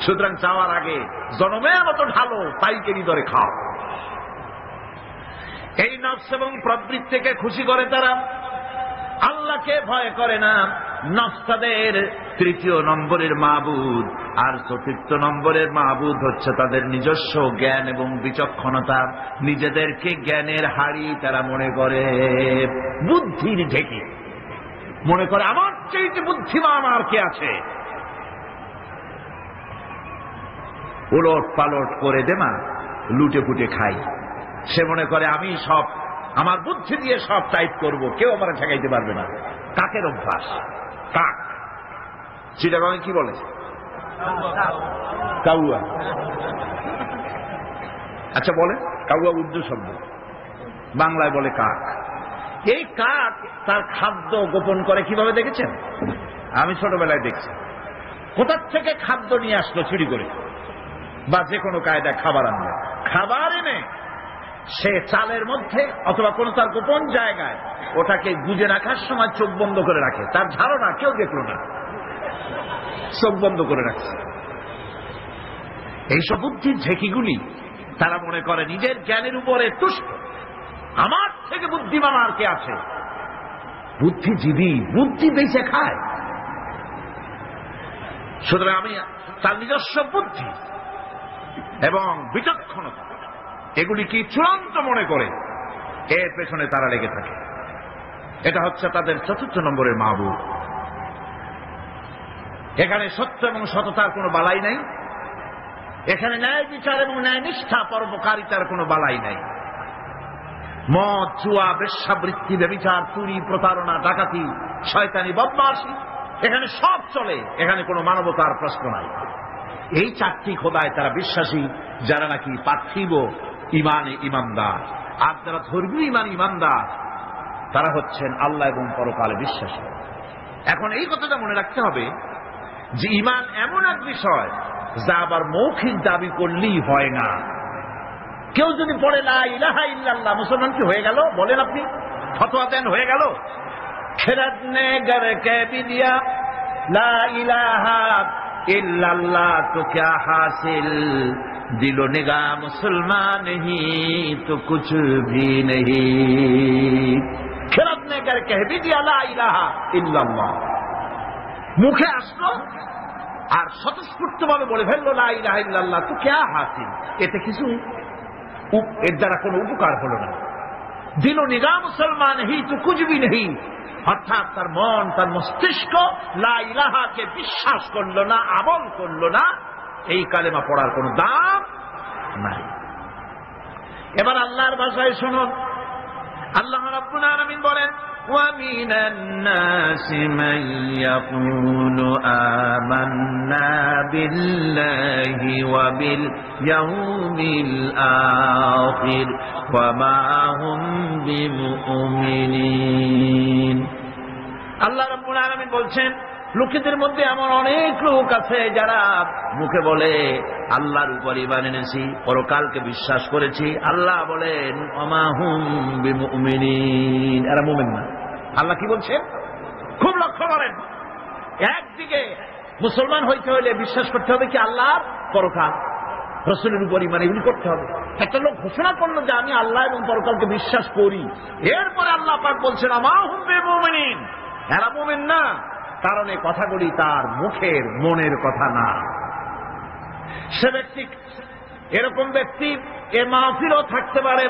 সুতরাং যাওয়ার আগে জনমের মতো ঢালো, পাইকারি দরে খাও। এই নফস এবং প্রবৃত্তিকে খুশি করে তারা, আল্লাহকে ভয় করে না। নফস তাদের তৃতীয় নম্বরের মাবুদ, আর চতুর্থ নম্বরের মাবুদ হচ্ছে তাদের নিজস্ব জ্ঞান এবং বিচক্ষণতা। নিজেদেরকে জ্ঞানের হাড়ি তারা মনে করে, বুদ্ধির ঢেকে মনে করে আমার চেয়ে বুদ্ধিমান আর কে আছে। উলট পালট করে দেমা লুটে পুটে খাই। সে মনে করে আমি সব আমার বুদ্ধি দিয়ে সব টাইপ করব, কেউ আমার ঠেকাইতে পারবে না। কাকের অভ্যাস, কাক। চিটাগাঁয়ে কি বলে? কাউয়া। আচ্ছা বলে, কাউয়া উর্দু শব্দ, বাংলায় বলে কাক। এই কাক তার খাদ্য গোপন করে কিভাবে দেখেছেন? আমি ছোটবেলায় দেখছি। কোথার থেকে খাদ্য নিয়ে আসলো চুরি করে, বা যে কোনো কায়দায় খাবার আনলো, খাবার এনে সে চালের মধ্যে অথবা কোন তার গোপন জায়গায় ওটাকে গুজে রাখার সময় চোখ বন্ধ করে রাখে। তার ধারণা কেউ দেখলো না, চোখ বন্ধ করে রাখছে। এইসব বুদ্ধির ঝেঁকিগুলি তারা মনে করে নিজের জ্ঞানের উপরে তুষ্ট, আমার থেকে বুদ্ধিমান আর কে আছে। বুদ্ধিজীবী বুদ্ধি বেঁচে খায়। সুতরাং আমি তার নিজস্ব বুদ্ধি এবং বিচক্ষণতা এগুলি কি চূড়ান্ত মনে করে এর পেছনে তারা লেগে থাকে। এটা হচ্ছে তাদের চতুর্থ নম্বরের মাবুদ। এখানে সত্য এবং সততার কোনো বালাই নাই, এখানে ন্যায় বিচার এবং ন্যায় নিষ্ঠা পরোপকারিতার কোনো বালাই নাই। মদ, জুয়া, বেশ্যাবৃত্তি, ব্যভিচার, চুরি, প্রতারণা, ডাকাতি, শয়তানি, বদমাশি, এখানে সব চলে। এখানে কোনো মানবতার প্রশ্ন নাই। এই চারটি খোদায় তারা বিশ্বাসী, যারা নাকি পার্থিব ইমানে ইমানদার। আর যারা ধর্মীয় ইমান ইমানদার, তারা হচ্ছেন আল্লাহ এবং পরকালে বিশ্বাসী। এখন এই কথাটা মনে রাখতে হবে যে ইমান এমন এক বিষয় যা আবার মৌখিক দাবি করলেই হয় না। কেউ যদি পড়ে লা ইলাহা ইল্লাল্লাহ, মুসলমান কি হয়ে গেল? বলেন আপনি, ফতোয়া দেন হয়ে গেল? খেরাত নে গর কে বিদিয়া লা ইলাহা ইল্লাল্লাহ তো ক্যা হাসিল, দিলো নিগা মুসলমান নেহি তো কুছ ভি নেহি। খেরাত নে গর কে বিদিয়া লা ইলাহা ইল্লাল্লাহ, মুখে আসলো আর স্বতঃস্ফূর্ত ভাবে বলে ফেললো লা ইলাহা ইল্লাল্লাহ তো ক্যা হাসিল, এতে কিছু এর দ্বারা কোনো উপকার হলো না। দিল নিগা মুসলমান হি তো কুছ ভি নেহি, অর্থাৎ তার মন, তার মস্তিষ্ক লা ইলাহাকে বিশ্বাস করলো না, আমল করলো না। এই কালেমা পড়ার কোনো দাম নাই। এবার আল্লাহর ভাষায় শুনুন, আল্লাহ রাব্বুল আলামিন বলেন وَمِنَ النَّاسِ مَن يَقُولُ آمَنَّا بِاللَّهِ وَبِالْيَوْمِ الْآخِرِ وَمَا هُمْ بِمُؤْمِنِينَ। আল্লাহ রাব্বুল আলামিন বলছেন, লোকেদের মধ্যে এমন অনেক লোক আছে যারা মুখে বলে আল্লাহর উপর ঈমান এনেছি, পরকালকে বিশ্বাস করেছি। আল্লাহ বলেন ওমা হুম বিমুমিনিন, এরা মুমিন না। আল্লাহ কি বলছেন খুব লক্ষ্য করেন। একদিকে মুসলমান হইতে হলে বিশ্বাস করতে হবে কি আল্লাহর পরকাল, রাসূলের উপর ঈমান, এগুলি করতে হবে। একটা লোক ঘোষণা করলো যে আমি আল্লাহ এবং পরকালকে বিশ্বাস করি, এরপরে আল্লাহ পাক বলছেন ওমা হুম বিমুমিনিন, এরা মুমিন না। কারণ এই কথাগুলি তার মুখের মনের কথা না। সে ব্যক্তি, এরকম ব্যক্তি এ মাহফিলও থাকতে পারে।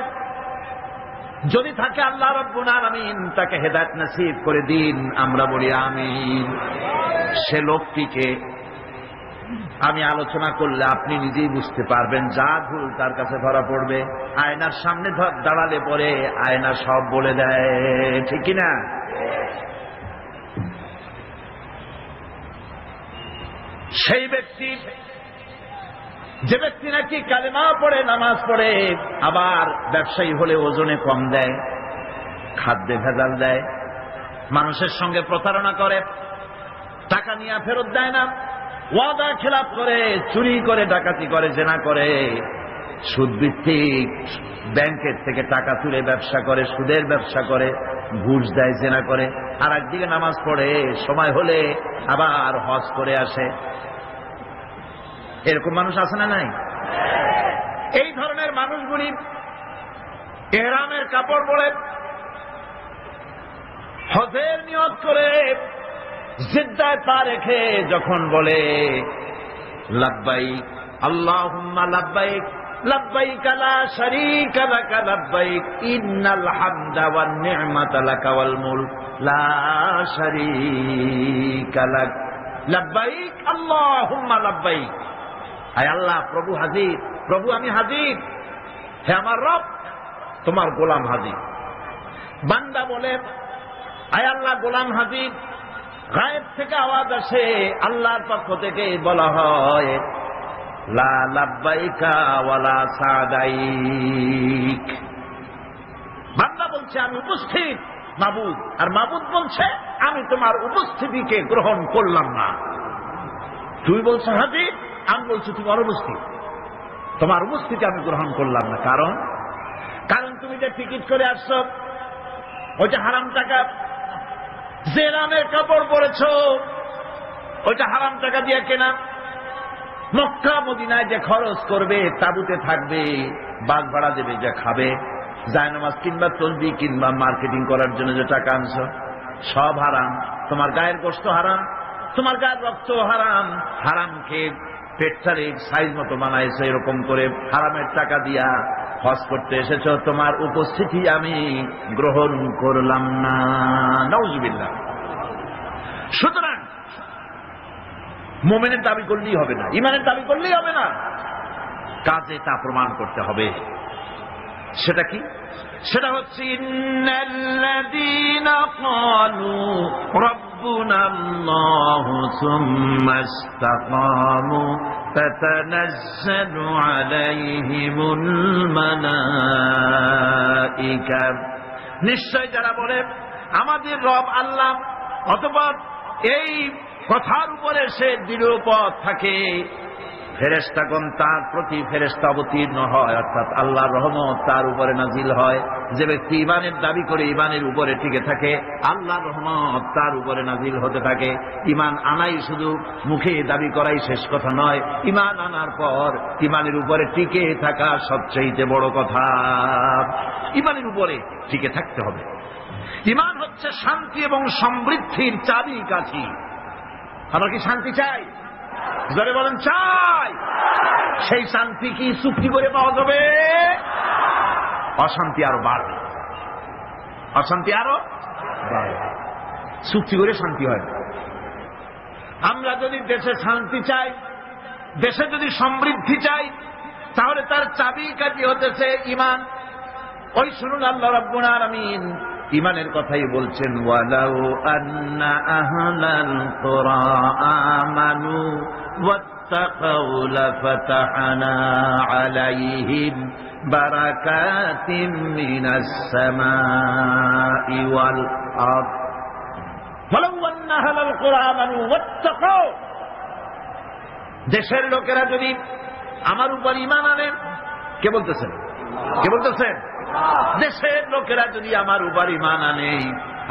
যদি থাকে আল্লাহ রাব্বুল আলামিন তাকে হেদায়েত নসিব করে দিন, আমরা বলি আমিন। সে লোকটিকে আমি আলোচনা করলে আপনি নিজেই বুঝতে পারবেন, যা ভুল তার কাছে ধরা পড়বে। আয়নার সামনে দাঁড়ালে পরে আয়না সব বলে দেয়, ঠিক কিনা? সেই ব্যক্তি যে ব্যক্তি নাকি কালেমা পড়ে, নামাজ পড়ে, আবার ব্যবসায়ী হলে ওজনে কম দেয়, খাদ্যে ভেজাল দেয়, মানুষের সঙ্গে প্রতারণা করে, টাকা নিয়ে ফেরত দেয় না, ওয়াদা খেলাপ করে, চুরি করে, ডাকাতি করে, জেনা করে, সুদভিত্তিক ব্যাংকের থেকে টাকা তুলে ব্যবসা করে, সুদের ব্যবসা করে, ঘুষ দেয়, জেনা করে, আর একদিকে নামাজ পড়ে, সময় হলে আবার হজ করে আসে। এরকম মানুষ আছে না নাই? এই ধরনের মানুষগুলি ইহরামের কাপড় পরে হজের নিয়ত করে জিদ্দায় পা রেখে যখন বলে লাব্বাইক আল্লাহুম্মা লাব্বাইক লাব্বাইক লা শারীকা লাকা লাব্বাইক ইন্নাল হামদা ওয়ান নি'মাতা লাকা ওয়াল মুলক লা শারীকা লাক লাব্বাইক আল্লাহুম্মা লাব্বাইক। আয় আল্লাহ, প্রভু হাজির, প্রভু আমি হাজির, হে আমার রব, তোমার গোলাম হাজির। বান্দা বলে আয় আল্লাহ, গোলাম হাজির। গায়েব থেকে আওয়াজ আসে, আল্লাহর পক্ষ থেকে বলা হয় লা লাব্বাইকা ওয়ালা সাদাইক। বান্দা বলছে আমি উপস্থিত মাবুদ, আর মাবুদ বলছে আমি তোমার উপস্থিতিকে গ্রহণ করলাম না। তুই বলছো হাজির, আমি বলছি তুমি অনুপস্থিত, তোমার উপস্থিতি আমি গ্রহণ করলাম না। কারণ তুমি যে টিকিট করে আসছো, ওইটা হারাম টাকা। যে রামের কাপড় পরেছ, ওইটা হারাম টাকা দিয়ে কেনা। মক্কা মদিনায় যে খরচ করবে, তাবুতে থাকবে, বাগ ভাড়া দেবে, যে খাবে, জায়নামাজ কিংবা তসবিহ কিংবা মার্কেটিং করার জন্য যে টাকা আনছ, সব হারাম। তোমার গায়ের গোশত হারাম, তোমার গায়ের রক্ত হারাম। হারামকে পেটটারে সাইজ মতো বানাইছে, এরকম করে হারামের টাকা দিয়া হজ করতে এসেছ, তোমার উপস্থিতি আমি গ্রহণ করলাম না। নাউজুবিল্লাহ। সুতরাং মুমিনের দাবি করলেই হবে না, ইমানের দাবি করলেই হবে না, কাজে তা প্রমাণ করতে হবে। সেটা কি? সেটা হচ্ছে ইন্নাল্লাযীনা ক্বালু রাব্বুনাল্লাহু সুম্মা ইসতাকামু তাতানাজ্জালু আলাইহিমুল মালায়েকা। নিশ্চয় যারা বলে আমাদের রব আল্লাহ, অতঃপর এই কথার উপরে সে দৃঢ়পথ থাকে, ফেরেশতাগণ তার প্রতি ফেরেশতা অবতীর্ণ হয়, অর্থাৎ আল্লাহর রহমত তার উপরে নাজিল হয়। যে ব্যক্তি ঈমানের দাবি করে ঈমানের উপরে টিকে থাকে, আল্লাহর রহমত তার উপরে নাজিল হতে থাকে। ঈমান আনাই শুধু মুখে দাবি করাই শেষ কথা নয়, ঈমান আনার পর ঈমানের উপরে টিকে থাকা সবচেয়ে বড় কথা। ঈমানের উপরে টিকে থাকতে হবে। ঈমান হচ্ছে শান্তি এবং সমৃদ্ধির চাবি কাঠি। আমরা কি শান্তি চাই? জোরে বলেন চাই। সেই শান্তি কি চুক্তি করে পাওয়া যাবে? অশান্তি আরো বাড়বে, অশান্তি আরো বাড়বে। চুক্তি করে শান্তি হয়। আমরা যদি দেশে শান্তি চাই, দেশে যদি সমৃদ্ধি চাই, তাহলে তার চাবি কাঠি হতেছে ঈমান। ওই শুনুন, আল্লাহ রাব্বুল আলামিন ঈমানের কথাই বলছেন, ওয়ালাউ আন্না আহলাল কুরা আমানু ওয়াত্তাকাউ লাফাতাহনা আলাইহিম বারাকাতিম মিনাস সামাই ওয়াল আরদ। ওয়ালাউ আন্না আহলাল কুরা আমানু ওয়াত্তাকাউ। দেশের লোকেরা যদি আমার উপর ঈমান আনে, কে বলতেছেন? কে বলতেছেন? দেশের লোকেরা যদি আমার উপর ঈমান আনে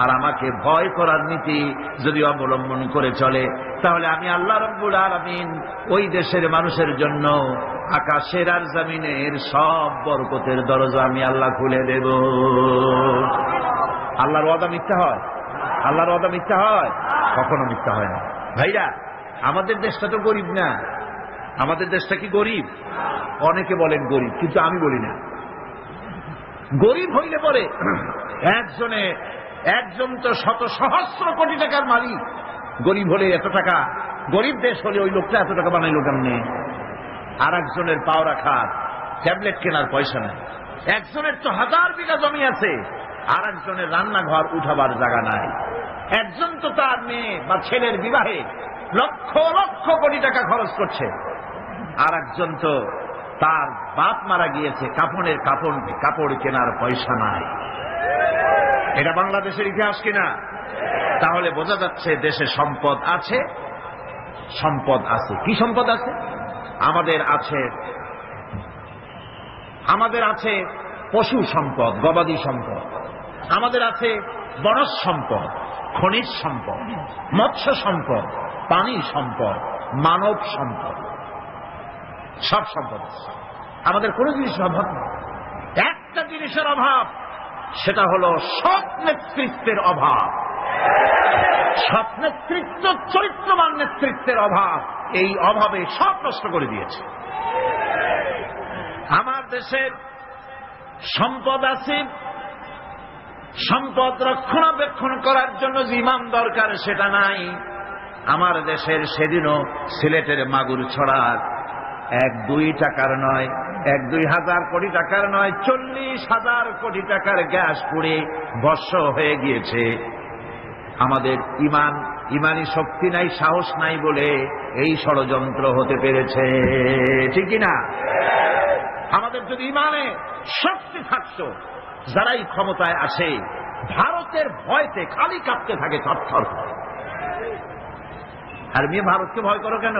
আর আমাকে ভয় করার নীতি যদি অবলম্বন করে চলে, তাহলে আমি আল্লাহ রাব্বুল আলামিন ওই দেশের মানুষের জন্য আকাশের আর জমিনের সব বরকতের দরজা আমি আল্লাহ খুলে দেব। আল্লাহর ওয়াদা মিথ্যা হয়? আল্লাহর ওয়াদা মিথ্যা হয়? কখনো মিথ্যা হয় না। ভাইরা, আমাদের দেশটা তো গরিব না। আমাদের দেশটা কি গরিব? অনেকে বলেন গরিব, কিন্তু আমি বলি না। গরিব হইলে পরে একজন তো শত সহস্র কোটি টাকার মালিক। গরিব হলে এত টাকা, গরিব দেশ হলে ওই লোকটা এত টাকা বানাইল কেমনে? আর একজনের পাও রাখার ট্যাবলেট কেনার পয়সা নেই। একজনের তো 1000 বিঘা জমি আছে, আর একজনের রান্নাঘর উঠাবার জায়গা নাই। একজন তো তার মেয়ে বা ছেলের বিবাহে লক্ষ লক্ষ কোটি টাকা খরচ করছে, আর একজন তো তার বাপ মারা গিয়েছে, কাপড় কেনার পয়সা নাই। এটা বাংলাদেশের ইতিহাস কিনা? তাহলে বোঝা যাচ্ছে দেশে সম্পদ আছে, সম্পদ আছে। কি সম্পদ আছে? আমাদের আছে পশু সম্পদ, গবাদি সম্পদ, আমাদের আছে বনজ সম্পদ, খনিজ সম্পদ, মৎস্য সম্পদ, পানি সম্পদ, মানব সম্পদ, সব সম্পদ আছে। আমাদের কোন জিনিসের অভাব নেই। একটা জিনিসের অভাব, সেটা হলো সৎ নেতৃত্বের অভাব। সৎ নেতৃত্ব, চরিত্রবান নেতৃত্বের অভাব। এই অভাবে সব নষ্ট করে দিয়েছে। আমার দেশের সম্পদ আছে, সম্পদ রক্ষণাবেক্ষণ করার জন্য যে ইমাম দরকার সেটা নাই। আমার দেশের সেদিনও সিলেটের মাগুর ছড়ার 1-2 টাকার নয়, 1-2 হাজার কোটি টাকার নয়, 40,000 কোটি টাকার গ্যাস পুড়ে ভস্ম হয়ে গিয়েছে। আমাদের ইমানি শক্তি নাই, সাহস নাই বলে এই ষড়যন্ত্র হতে পেরেছে, ঠিক কিনা? আমাদের যদি ইমানে শক্তি থাকতো, যারাই ক্ষমতায় আসে ভারতের ভয়তে খালি কাঁপতে থাকে, থরথর। আর মেয়ে ভারতকে ভয় করো কেন?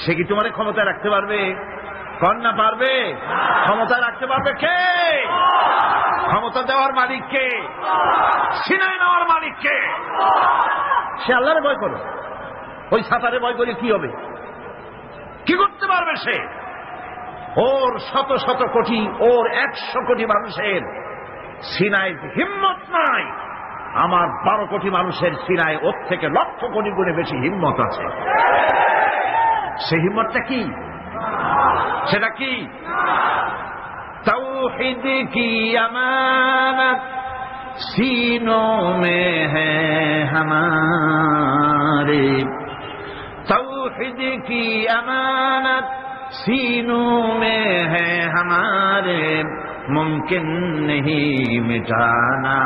সে কি তোমার ক্ষমতায় রাখতে পারবে? কন্যা পারবে? ক্ষমতা রাখতে পারবে কে? ক্ষমতা দেওয়ার মালিক কে? সিনাই নেওয়ার মালিক কে? সে আল্লাহরে ভয় করো। ওই সাঁতারে ভয় করে কি হবে? কি করতে পারবে সে? ওর শত শত কোটি, ওর 100 কোটি মানুষের সিনায় হিম্মত নাই। আমার 12 কোটি মানুষের সিনায় ওর থেকে লক্ষ কোটি গুণে বেশি হিম্মত আছে। সেই হিম্মতটা কি? সেটা কি? তাওহীদ কি আমানত सीनों में है हमारे, तौहीद की अमानत सीनों में है हमारे, मुमकिन नहीं मिटाना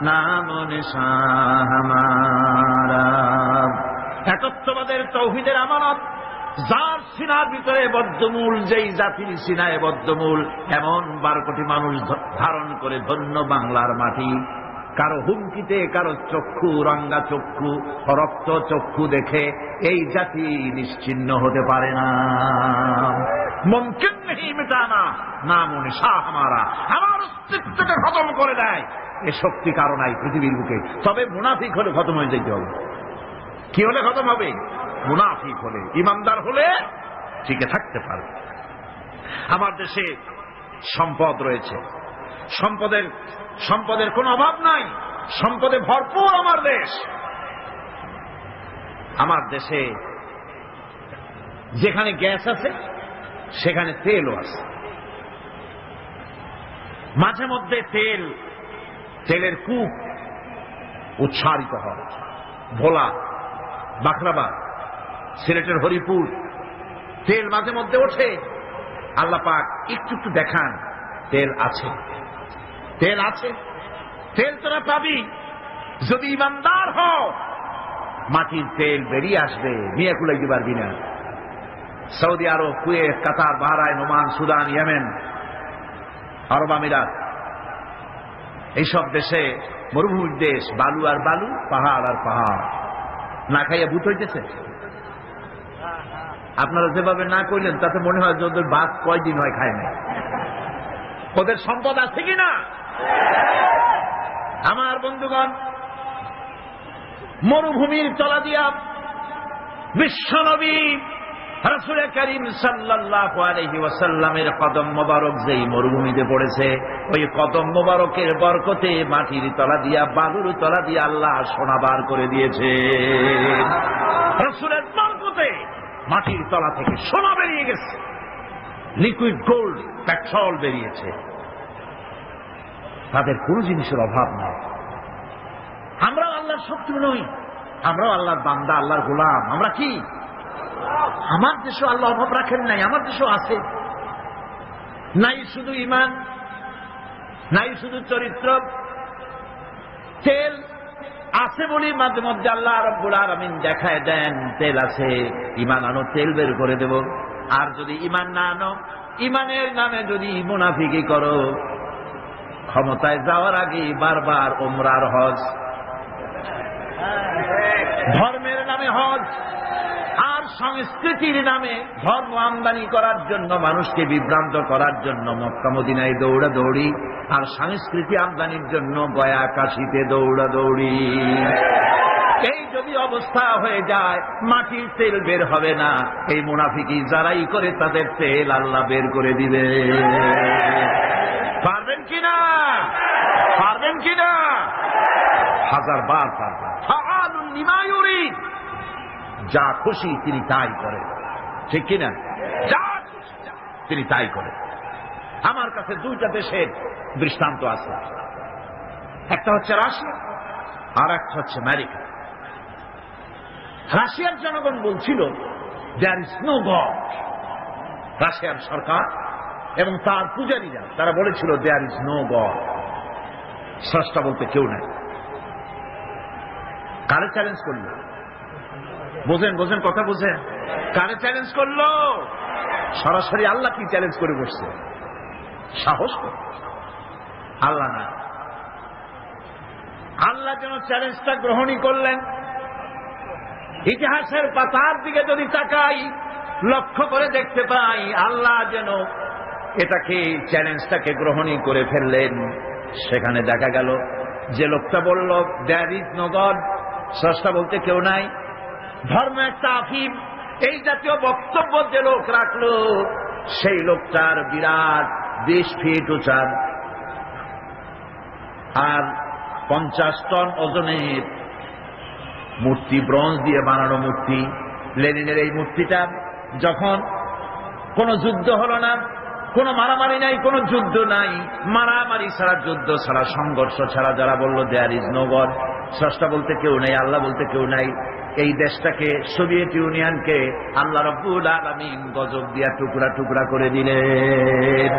नामो निशान हमारा। একত্ববাদের তৌহিদের আমানত, যার সিনার ভিতরে বদ্ধমূল, যেই জাতির সিনায় বদ্ধমূল এমন 12 কোটি মানুষ ধারণ করে ধন্য বাংলার মাটি। কারো হুমকিতে, কারো চক্ষু, রঙ্গা চক্ষু, রক্ত চক্ষু দেখে এই জাতি নিশ্চিহ্ন হতে পারে না। মুমকিন নেই মিটানা নামো নিশান হামারা, আমার অস্তিত্বকে খতম করে দেয় এ শক্তি কারো নাই পৃথিবীর বুকে। তবে মুনাফিক হলে খতম হয়ে যেতে হবে। কি হলে খতম হবে? মুনাফিক হলে। ইমানদার হলে টিকে থাকতে পারবে। আমার দেশে সম্পদ রয়েছে, সম্পদের কোনো অভাব নাই, সম্পদে ভরপুর আমার দেশ। আমার দেশে যেখানে গ্যাস আছে সেখানে তেলও আছে। মাঝে মধ্যে তেলের কূপ উচ্ছারিত হয়। ভোলা, বাখরাবাদ, সিলেটের হরিপুর, তেল মাঝে মধ্যে ওঠে। আল্লাহ পাক একটু একটু দেখান তেল আছে, তেল আছে। তেল তোরা পাবি যদি ইমানদার হও। মাটির তেল বেরিয়ে আসবে, নিয়ে কুলাইতে পারবি না। সৌদি আরব, কুয়েত, কাতার, বাহরাইন, ওমান, সুদান, ইয়েমেন, আরব আমিরাত, এইসব দেশে মরুভূমির দেশ, বালু আর বালু, পাহাড় আর পাহাড়। না খাইয়া ভূত হইতেছে। আপনারা যেভাবে না করলেন তাতে মনে হয় যে ওদের বাদ কয়দিন হয় খায় না। ওদের সম্পদ আছে কিনা? আমার বন্ধুগণ, মরুভূমির তলা দিয়া বিশ্বনবী রাসূল করিম সাল্লাল্লাহু আলাইহি ওয়াসাল্লামের কদম মোবারক যেই মরুভূমিতে পড়েছে, ওই কদম মোবারকের বরকতে মাটির তলা দিয়া, বালুর তলা দিয়া আল্লাহ সোনা বার করে দিয়েছে। রাসূলের বরকতে মাটির তলা থেকে সোনা বেরিয়ে গেছে, লিকুইড গোল্ড, পেট্রোল বেরিয়েছে। তাদের কোন জিনিসের অভাব নাই। আমরাও আল্লাহর শত্রু নই, আমরাও আল্লাহর বান্দা, আল্লাহর গোলাম। আমরা কি? আমার দেশও আল্লাহ অভাব রাখেন নাই, আমার দেশও আছে। নাই শুধু ঈমান, নাই শুধু চরিত্র, তেল আছে বলি মাঝে মধ্যে আল্লাহ রাব্বুল আলামিন দেখায় দেন তেল আছে, ঈমান আনো, তেল বের করে দেব। আর যদি ঈমান না আনো, ঈমানের নামে যদি মুনাফিকি করো, ক্ষমতায় যাওয়ার আগে বারবার উমরার হজ, ধর্মের নামে হজ, আর সংস্কৃতির নামে ধর্ম আমদানি করার জন্য, মানুষকে বিভ্রান্ত করার জন্য মক্কা মদিনায় দৌড়াদৌড়ি, আর সংস্কৃতি আমদানির জন্য গয়া কাশীতে দৌড়াদৌড়ি। এই যদি অবস্থা হয়ে যায়, মাটির তেল বের হবে না। এই মুনাফিকি যারাই করে তাদের তেল আল্লাহ বের করে দিবে। পারবেন কিনা? পারবেন কিনা? 1000 বার পারবেন। ফাআলুন লিমা ইউরিদ, যা খুশি তিনি তাই করেন, ঠিক কিনা? যা খুশি তিনি তাই করেন। আমার কাছে 2টা দেশের দৃষ্টান্ত আছে, একটা হচ্ছে রাশিয়া আর একটা হচ্ছে আমেরিকা। রাশিয়ার জনগণ বলছিল দেয়ার ইজ নো গড, রাশিয়ার সরকার এবং তার পূজারীরা তারা বলেছিল দেয়ার ইজ নো গড, স্রষ্টা বলতে কেউ নাই। কারে চ্যালেঞ্জ করল? বোঝেন বোঝেন কথা বোঝেন? কারে চ্যালেঞ্জ করলো? সরাসরি আল্লাহ কি চ্যালেঞ্জ করে বসছে? সাহস করে আল্লাহ না, আল্লাহ যেন চ্যালেঞ্জটা গ্রহণই করলেন। ইতিহাসের পাতার দিকে যদি তাকাই, লক্ষ্য করে দেখতে পাই আল্লাহ যেন এটাকে চ্যালেঞ্জটাকে গ্রহণই করে ফেললেন। সেখানে দেখা গেল যে লোকটা বলল দেয়ার ইজ নো গড, স্রষ্টা বলতে কেউ নাই, ধর্ম একটা আফিম, এই জাতীয় বক্তব্য যে লোক রাখলো, সেই লোকটার বিরাট 20 ফিট উঁচার আর 50 টন ওজনের মূর্তি, ব্রোঞ্জ দিয়ে বানানো মূর্তি। লেনিনের এই মূর্তিটা যখন কোনো যুদ্ধ হলো না, কোনো মারামারি নাই, কোনো যুদ্ধ নাই, মারামারি ছাড়া, যুদ্ধ ছাড়া, সংঘর্ষ ছাড়া যারা বলল দেয়ার ইজ নো গড, স্রষ্টা বলতে কেউ নেই, আল্লাহ বলতে কেউ নাই, এই দেশটাকে, সোভিয়েত ইউনিয়নকে আল্লাহ রাব্বুল আলামিন গজব দিয়া টুকরা টুকরা করে দিলেন।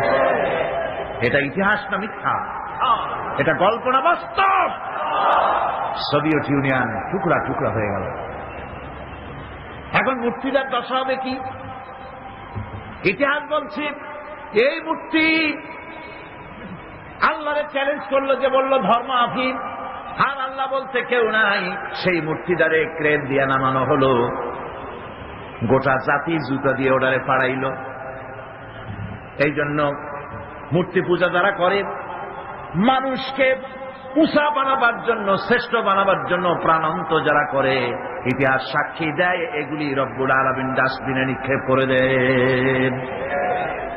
এটা ইতিহাস না মিথ্যা? এটা গল্প না বাস্তব? সোভিয়েত ইউনিয়ন টুকরা টুকরা হয়ে গেল। এখন মূর্তিটার দশা হবে কি? ইতিহাস বলছে এই মূর্তি আল্লাহরে চ্যালেঞ্জ করলো, যে বলল ধর্ম আফিম, আর আল্লাহ বলতে কেউ নাই। সেই মূর্তিটারে ক্রেন দিয়ে নামানো হলো, গোটা জাতি জুতা দিয়ে ওটারে পাড়াইল। এই জন্য মূর্তি পূজা যারা করে, মানুষকে উঁচা বানাবার জন্য, শ্রেষ্ঠ বানাবার জন্য প্রাণান্ত যারা করে, ইতিহাস সাক্ষী দেয় এগুলি রব্বুল আলামিন ডাস্টবিনে নিক্ষেপ করে দেন।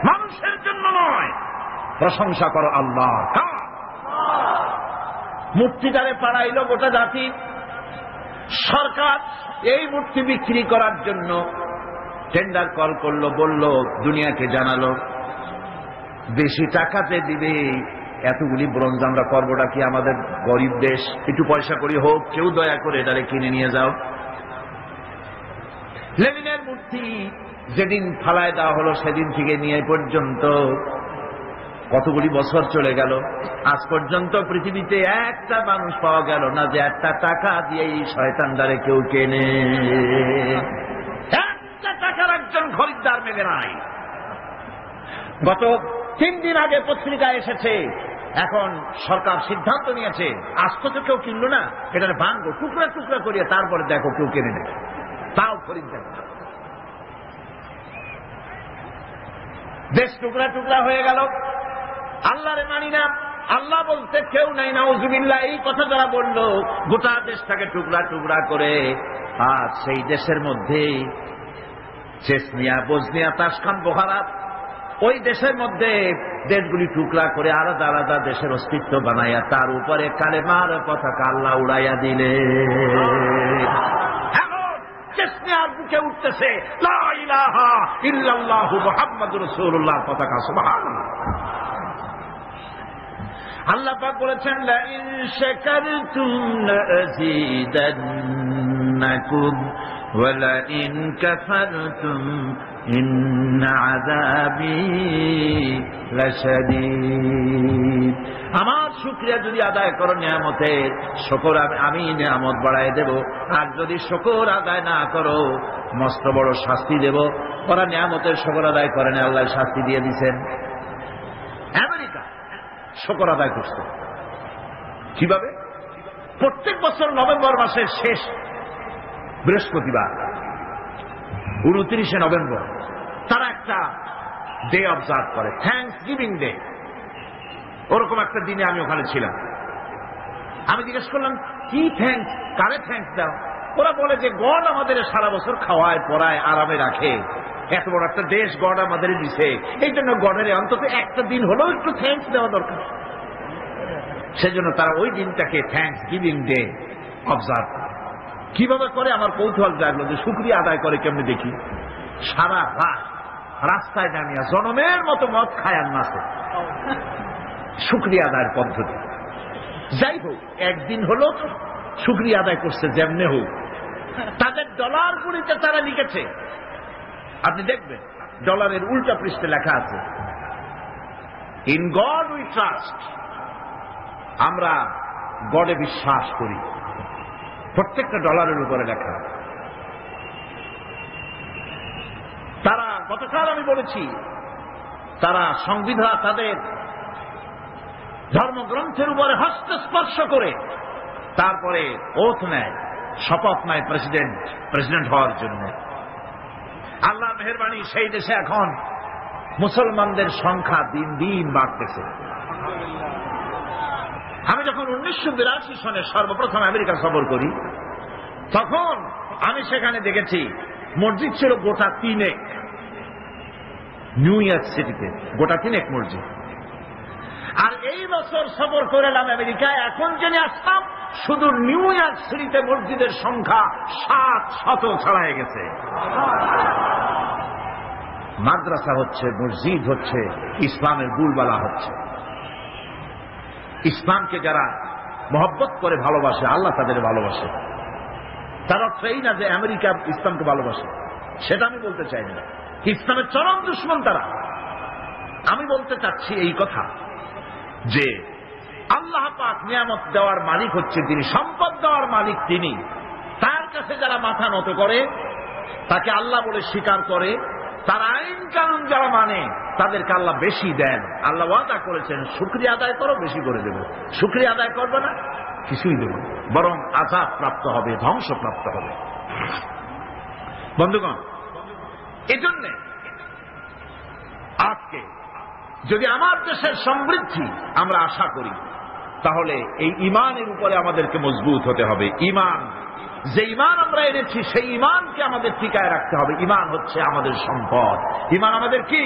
মানুষের জন্য নয়, প্রশংসা করো আল্লাহ। মূর্তিটারে পাড়াইল গোটা জাতি। সরকার এই মূর্তি বিক্রি করার জন্য টেন্ডার কল করলো, বলল, দুনিয়াকে জানালো বেশি টাকাতে দিবে, এতগুলি ব্রোঞ্জ আমরা করবোটা কি, আমাদের গরিব দেশ, একটু পয়সা করি হোক, কেউ দয়া করে এটারে কিনে নিয়ে যাও। লেনিনের মূর্তি যেদিন ফালায় দেওয়া হলো, সেদিন থেকে নিয়ে পর্যন্ত কতগুলি বছর চলে গেল, আজ পর্যন্ত পৃথিবীতে একটা মানুষ পাওয়া গেল না যে একটা টাকা দিয়ে এই শয়তানদারে কেউ কেনে। একটা টাকার একজন খরিদ্দার মেলে নাই। গত 3 দিন আগে পত্রিকায় এসেছে, এখন সরকার সিদ্ধান্ত নিয়েছে আজ তো কেউ কিনলো না, এটার ভাঙবো, টুকরা টুকরা করিয়ে তারপরে দেখো কেউ কেনে নেবে, তাও খরিদ্দার। দেশ টুকরা টুকরা হয়ে গেল। আল্লাহরে মানি না, আল্লাহ বলতে কেউ নাই, নাউজুবিল্লাহ, এই কথা যারা বলল, গোটা দেশটাকে টুকরা টুকরা করে। আর সেই দেশের মধ্যে চেচনিয়া, বসনিয়া, তাশখান, বোখারাত, ওই দেশের মধ্যে দেশগুলি টুকরা করে আলাদা আলাদা দেশের অস্তিত্ব বানাইয়া তার উপরে কালেমার পতাকা আল্লাহ উড়াইয়া দিলে। চেচনিয়ার বুকে উঠতেছে লা ইলাহা ইল্লাল্লাহু মুহাম্মাদুর রাসূলুল্লাহ পতাকা। সুবহানাল্লাহ। আল্লাহ পাক বলেছেন, লা ইন শাকারতুম লাযীদান্নাকুম ওয়া লা ইন কাফারতুম ইন্না আযাবী লাশাদীদ। আমার শুকরিয়া যদি আদায় করো নিয়ামতের, শুকর আমি নিয়ামত বাড়ায় দেব। আর যদি শুকর আদায় না করো, মস্ত বড় শাস্তি দেব। ওরা নিয়ামতের শুকর আদায় করে না, আল্লাহ শাস্তি দিয়ে দিচ্ছেন। আমেরিকা শুকর আদায় করছে কিভাবে? প্রত্যেক বছর নভেম্বর মাসের শেষ বৃহস্পতিবার 29শে নভেম্বর তারা একটা ডে অবজার্ভ করে, থ্যাঙ্কস গিভিং ডে। ওরকম একটা দিনে আমি ওখানে ছিলাম। আমি জিজ্ঞেস করলাম, কি থ্যাঙ্কস, কারে থ্যাঙ্কস দাও? ওরা বলে যে গড আমাদের সারা বছর খাওয়ায় পড়ায় আরামে রাখে, এত বড় একটা দেশ গড আমাদের দিছে, এই জন্য গডের অন্তত একটা দিন হলেও একটু থ্যাঙ্কস দেওয়া দরকার। সেজন্য তারা ওই দিনটাকে থ্যাঙ্কস গিভিং ডে অবজার্ভ করে। কিভাবে করে আমার কৌতূহল জাগলো যে শুকরিয়া আদায় করে কেমনি দেখি। সারা রাত রাস্তায় নামিয়া জনমের মতো মদ খায় আর নাচে, শুকরিয়া আদায়ের পদ্ধতি। যাই হোক, একদিন হলো তো শুকরিয়া আদায় করছে যেমনে হোক। তাদের ডলার গুলিতে তারা লিখেছে, আপনি দেখবেন ডলারের উল্টা পৃষ্ঠে লেখা আছে, ইন গড উই ট্রাস্ট, আমরা গডে বিশ্বাস করি। প্রত্যেকটা ডলারের উপরে লেখা। তারা গতকাল আমি বলেছি, তারা সংবিধান তাদের ধর্মগ্রন্থের উপরে হস্তস্পর্শ করে তারপরে ওথ নেয়, শপথ নেয় প্রেসিডেন্ট হওয়ার জন্য। আল্লাহ মেহেরবানি, সেই দেশে এখন মুসলমানদের সংখ্যা দিন দিন বাড়তেছে। আমি যখন 1982 সনে সর্বপ্রথম আমেরিকা সফর করি, তখন আমি সেখানে দেখেছি মসজিদ ছিল গোটা 3 নিউ ইয়র্ক সিটিতে, গোটা 3 মসজিদ। আর এই বছর সফর করলাম আমেরিকায়, এখন জেনে আসলাম শুধু নিউ ইয়র্ক সিটিতে মসজিদের সংখ্যা 700 ছাড়াই গেছে। মাদ্রাসা হচ্ছে, মসজিদ হচ্ছে, ইসলামের বুলবালা হচ্ছে। ইসলামকে যারা মহব্বত করে ভালোবাসে, আল্লাহ তাদের ভালোবাসে। তার অর্থ এই না যে আমেরিকা ইসলামকে ভালোবাসে, সেটা আমি বলতে চাই না। ইসলামের চরম দুশমন তারা। আমি বলতে চাচ্ছি এই কথা যে আল্লাহ পাক নিয়ামত দেওয়ার মালিক হচ্ছে তিনি, সম্পদ দেওয়ার মালিক তিনি। তার কাছে যারা মাথা নত করে, তাকে আল্লাহ বলে স্বীকার করে, তার আইন কানুন যারা মানে, তাদেরকে আল্লাহ বেশি দেন। আল্লাহ ওয়াদা করেছেন, শুকরিয়া আদায় করো, বেশি করে দেব। শুকরিয়া আদায় করবে না, কিছুই দেব, বরং আযাব প্রাপ্ত হবে, ধ্বংস প্রাপ্ত হবে। বন্ধুগণ, এজন্য আজকে যদি আমার দেশের সমৃদ্ধি আমরা আশা করি, তাহলে এই ঈমানের উপরে আমাদেরকে মজবুত হতে হবে। ঈমান, যে ঈমান আমরা এনেছি, সেই ঈমানকে আমাদের টিকায় রাখতে হবে। ঈমান হচ্ছে আমাদের সম্পদ। ঈমান আমাদের কি?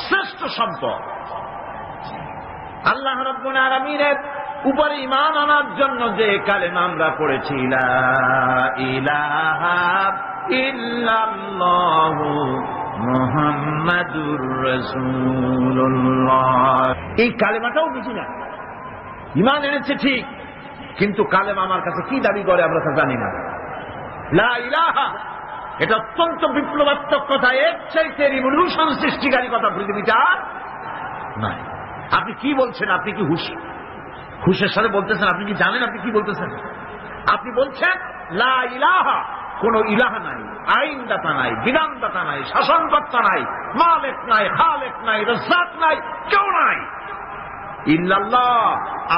শ্রেষ্ঠ সম্পদ। আল্লাহ রাব্বুল আলামিনের উপরে ঈমান আনার জন্য যে কালেমা আমরা পড়েছি, লা ইলাহা ইল্লাল্লাহু মুহাম্মাদুর রাসূলুল্লাহ, এই কালেমাটাও বুঝি না। ঈমান এনেছে ঠিক, কিন্তু কালেমা আমার কাছে কি দাবি করে আমরা তা জানি না। লা ইলাহা, এটা অত্যন্ত বিপ্লবাত্মক কথা, এর চাইতে রিভলিউশন সৃষ্টিকারী কথা পৃথিবীটা নাই। আপনি কি বলছেন? আপনি কি হুশের সাথে বলতেছেন? আপনি কি জানেন আপনি কি বলতেছেন? আপনি বলছেন লা ইলাহা, কোন ইলাহা নাই, আইনদাতা নাই, বিধানদাতা নাই, শাসনকর্তা নাই, মালিক নাই, খালেক নাই, রাজ্জাক নাই, কেউ নাই। ইল্লাল্লাহ,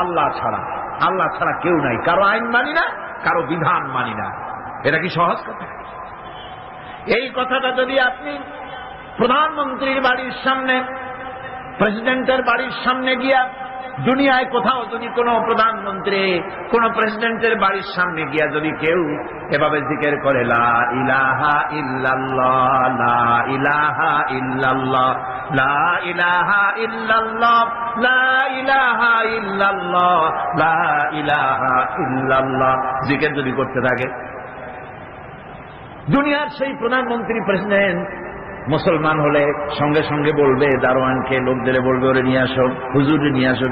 আল্লাহ ছাড়া, আল্লাহ ছাড়া কেউ নাই। কারো আইন মানি না, কারো বিধান মানি না। এটা কি সহজ কথা? এই কথাটা যদি আপনি প্রধানমন্ত্রীর বাড়ির সামনে, প্রেসিডেন্টের বাড়ির সামনে গিয়া, দুনিয়ায় কোথাও যদি কোনো প্রধানমন্ত্রী, কোন প্রেসিডেন্টের বাড়ির সামনে গিয়া যদি কেউ এভাবে জিকির করে, লা ইলাহা ইল্লাল্লাহ, লা ইলাহা ইল্লাল্লাহ, লা ইলাহা ইল্লাল্লাহ, লা ইলাহা ইল্লাল্লাহ, লা ইলাহা ইল্লাল্লাহ, জিকির যদি করতে থাকে, দুনিয়ার সেই প্রধানমন্ত্রী, প্রেসিডেন্ট মুসলমান হলে সঙ্গে সঙ্গে বলবে দারোয়ানকে, লোকদের বলবে, ওরে নিয়ে আসো, হুজুরে নিয়ে আসো,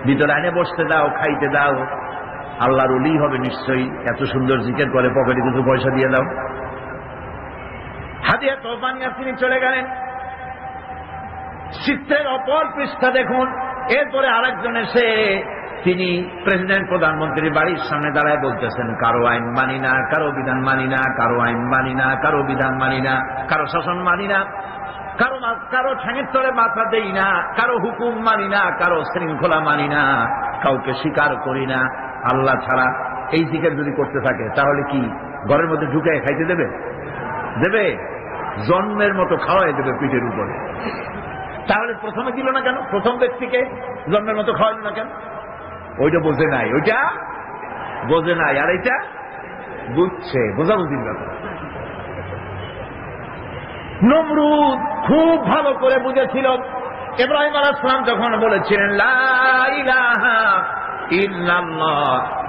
ভিতরে আনে বসতে দাও, খাইতে দাও। আল্লাহর ওলি হবে নিশ্চয়ই, এত সুন্দর জিকির করে, পকেটে কিছু পয়সা দিয়ে দাও। হাদিয়া তোফা নিয়ে তিনি চলে গেলেন। চিত্রের অপর পৃষ্ঠা দেখুন, এরপরে আরেকজন এসে তিনি প্রেসিডেন্ট প্রধানমন্ত্রীর বাড়ির সামনে দাঁড়ায় বলতেছেন, কারো আইন মানি না, কারো বিধান মানি না, কারো আইন মানি না, কারো বিধান মানি না, কারো শাসন মানি না, কারো ঠ্যাঙের তলে মাথা দেই না, কারো হুকুম মানি না, কারো শৃঙ্খলা মানি না, কাউকে স্বীকার করি না আল্লাহ ছাড়া। এই জিকির যদি করতে থাকে তাহলে কি ঘরের মধ্যে ঢুকে খাইতে দেবে? দেবে? জন্মের মতো খাওয়াই দেবে পিঠের উপরে। তাহলে প্রথমে দিল না কেন? প্রথম ব্যক্তিকে জন্মের মতো খাওয়াইল না কেন? ওইটা বোঝে নাই, ওইটা বোঝে নাই, আর এইটা বুঝছে, বোঝাবুঝির ব্যাপার। নমরুদ খুব ভালো করে বুঝেছিল। ইব্রাহিম আলাইহিস সালাম যখন বলেছিলেন লা ইলাহা ইল্লাল্লাহ,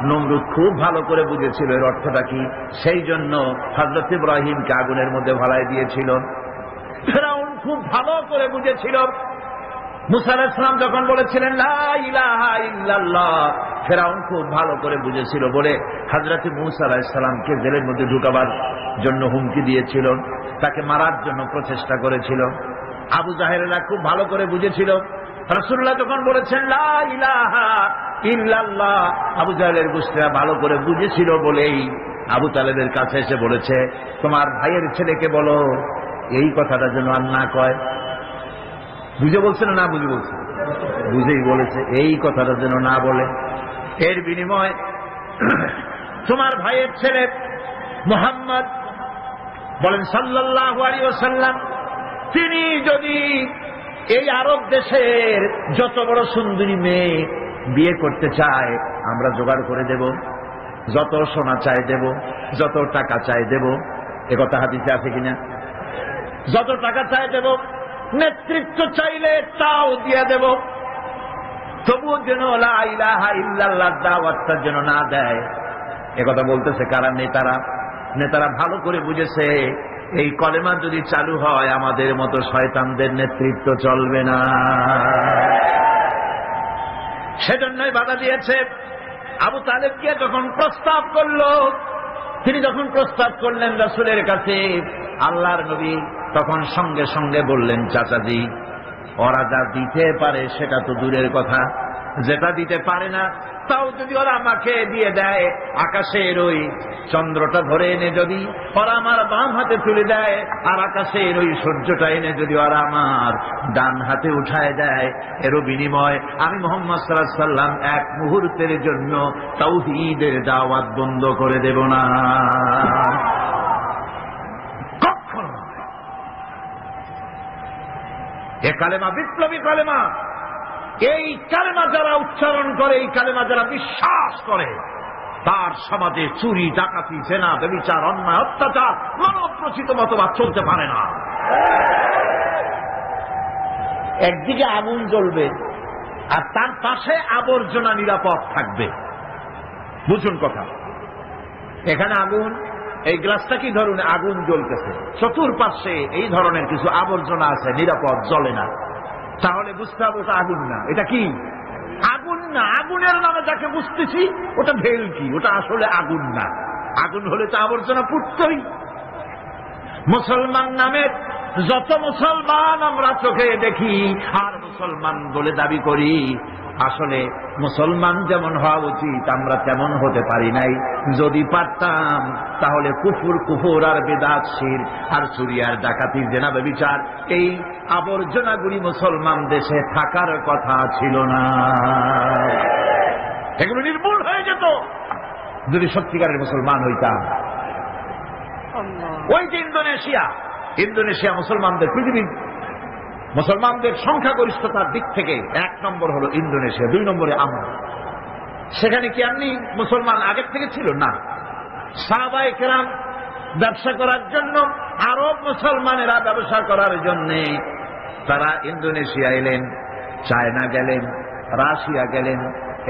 নমরুদ খুব ভালো করে বুঝেছিল এর অর্থটা কি। সেই জন্য হযরত ইব্রাহিমকে আগুনের মধ্যে ভালাই দিয়েছিল। ফিরআউন খুব ভালো করে বুঝেছিল। মুসা আলাইহিস সালাম যখন বলেছিলেন লা ইলাহা ইল্লাল্লাহ, ফিরআউন খুব ভালো করে বুঝেছিল বলে হযরত মুসা আলাইহিস সালামকে জেলের মধ্যে ঢুকাবার জন্য হুমকি দিয়েছিল, তাকে মারার জন্য প্রচেষ্টা করেছিল। আবু জাহেলরা খুব ভালো করে বুঝেছিল। রাসূলুল্লাহ যখন বলেছেন লা ইলাহা ইল্লাল্লাহ, আবু জাহেলের গোষ্ঠীরা ভালো করে বুঝেছিল বলেই আবু তালেবের কাছে এসে বলেছে, তোমার ভাইয়ের ছেলেকে বলো এই কথাটা যেন আর না কয়। বুঝে বলছে না বুঝে বলছে? বুঝেই বলেছে, এই কথাটা যেন না বলে। এর বিনিময় তোমার ভাইয়ের ছেলে মুহাম্মদ বলেন সাল্লাল্লাহু আলাইহি ওয়াসাল্লাম, তিনি যদি এই আরব দেশের যত বড় সুন্দরী মেয়ে বিয়ে করতে চায় আমরা জোগাড় করে দেব, যত সোনা চাই দেব, যত টাকা চাই দেব। একথা হাদিসে আছে কিনা? যত টাকা চাই দেব, নেতৃত্ব চাইলে তাও দিয়ে দেব, তবুও যেন লা ইলাহা ইল্লাল্লাহ দাওয়াতটা যেন না দেয়। একথা বলতেছে কারা? নেতারা ভালো করে বুঝেছে এই কলেমা যদি চালু হয় আমাদের মতো শয়তানদের নেতৃত্ব চলবে না, সেজন্যই বাধা দিয়েছে। আবু তালেবকে যখন প্রস্তাব করলো, তিনি যখন প্রস্তাব করলেন রাসূলের কাছে, আল্লাহর নবী তখন সঙ্গে সঙ্গে বললেন, চাচাজি ওরা যা দিতে পারে সেটা তো দূরের কথা, যেটা দিতে পারে না তাও যদি ওরা আমাকে দিয়ে দেয়, আকাশের ওই চন্দ্রটা ধরে এনে যদি ওরা আমার বাম হাতে তুলে দেয়, আর আকাশের ওই সূর্যটা এনে যদি ওরা আমার ডান হাতে উঠায় দেয়, এরও বিনিময় আমি মুহাম্মদ সাল্লাল্লাহু আলাইহি ওয়াসাল্লাম এক মুহূর্তের জন্য তাওহীদের দাওয়াত বন্ধ করে দেব না। কখনো এ কালেমা বিপ্লবী কালেমা। এই কালেমা যারা উচ্চারণ করে, এই কালেমা যারা বিশ্বাস করে, তার সমাজে চুরি, ডাকাতি, জেনা, ব্যভিচার, অন্যায়, অত্যাচার, মানব প্রচিত মতবাদ চলতে পারে না। একদিকে আগুন জ্বলবে আর তার পাশে আবর্জনা নিরাপদ থাকবে। বুঝুন কথা, এখানে আগুন, এই গ্লাসটা কি ধরুন আগুন জ্বলতেছে, চতুর্পাশে এই ধরনের কিছু আবর্জনা আছে, নিরাপদ, জ্বলে না। তাহলে বুঝতে হবে ওটা আগুন না। এটা কি? আগুন না। আগুনের নামে যাকে বুঝতেছি ওটা ভেলকি, ওটা আসলে আগুন না। আগুন হলে তো আবর্জনা পুড়তই। মুসলমান নামে যত মুসলমান আমরা চোখে দেখি আর মুসলমান বলে দাবি করি, আসলে মুসলমান যেমন হওয়া উচিত আমরা তেমন হতে পারি নাই। যদি পারতাম তাহলে কুফর আর বিদআত, শিরক আর চুরি আর ডাকাতি, জেনা, ব্যভিচার, এই আবর্জনাগুলি মুসলমান দেশে থাকার কথা ছিল না। এগুলো নির্মূল হয়ে যেত যদি সত্যিকারের মুসলমান হইতাম। ওই যে ইন্দোনেশিয়া মুসলমানদের, পৃথিবীর মুসলমানদের সংখ্যাগরিষ্ঠতার দিক থেকে 1 নম্বর হলো ইন্দোনেশিয়া, 2 নম্বরে আমরা। সেখানে কি এমনি মুসলমান আগের থেকে ছিল না? সাহাবায়ে কেরাম ব্যবসা করার জন্য, আরব মুসলমানেরা ব্যবসা করার জন্য তারা ইন্দোনেশিয়া এলেন, চায়না গেলেন, রাশিয়া গেলেন।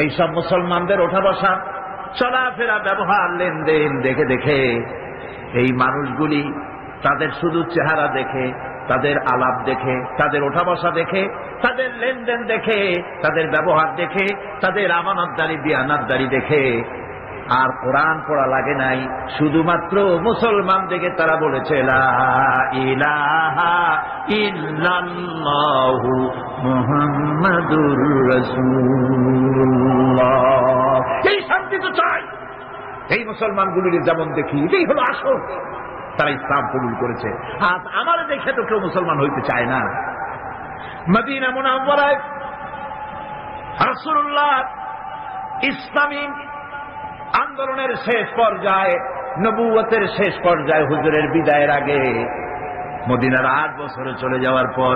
এইসব মুসলমানদের ওঠা বসা, চলাফেরা, ব্যবহার, লেনদেন দেখে দেখে এই মানুষগুলি তাদের শুধু চেহারা দেখে, তাদের আলাপ দেখে, তাদের ওঠা বসা দেখে, তাদের লেনদেন দেখে, তাদের ব্যবহার দেখে, তাদের আমানতদারি, দিয়ানাতদারি দেখে আর কোরআন পড়া লাগে নাই, শুধুমাত্র মুসলমান দেখে তারা বলেছে লা ইলাহা ইল্লাল্লাহু মুহাম্মাদুর রাসূলুল্লাহ। এই শান্তি তো চাই। এই মুসলমানগুলির যেমন দেখি, এটাই হলো আসল। তারা ইসলাম কবুল করেছে। আজ আমার দেখে তো কেউ মুসলমান হইতে চায় না। মদিনা মুনাওয়ারায় রাসূলুল্লাহ ইসলামী আন্দোলনের শেষ পর্যায়ে, নবুয়তের শেষ পর্যায়ে, হুজুরের বিদায়ের আগে, মদিনার 8 বছরে চলে যাওয়ার পর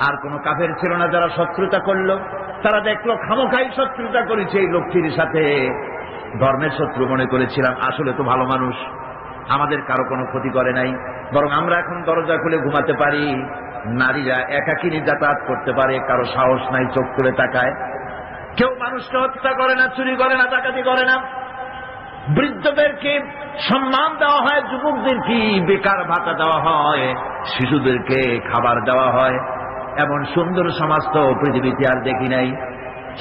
আর কোন কাফের ছিল না যারা শত্রুতা করলো। তারা দেখলো খামোখাই শত্রুতা করেছে এই লোকটির সাথে। ধর্মের শত্রু মনে করেছিলাম, আসলে তো ভালো মানুষ, আমাদের কারো কোনো ক্ষতি করে নাই, বরং আমরা এখন দরজা খুলে ঘুমাতে পারি। নারীরা একাকিনী যাতায়াত করতে পারে, কারো সাহস নাই, চোখ তুলে তাকায়। কেউ মানুষকে হত্যা করে না, চুরি করে না, ডাকাতি করে না। বৃদ্ধদেরকে সম্মান দেওয়া হয়, যুবকদেরকে বেকার ভাতা দেওয়া হয়, শিশুদেরকে খাবার দেওয়া হয়। এমন সুন্দর সমাজ তো পৃথিবীতে আর দেখি নাই।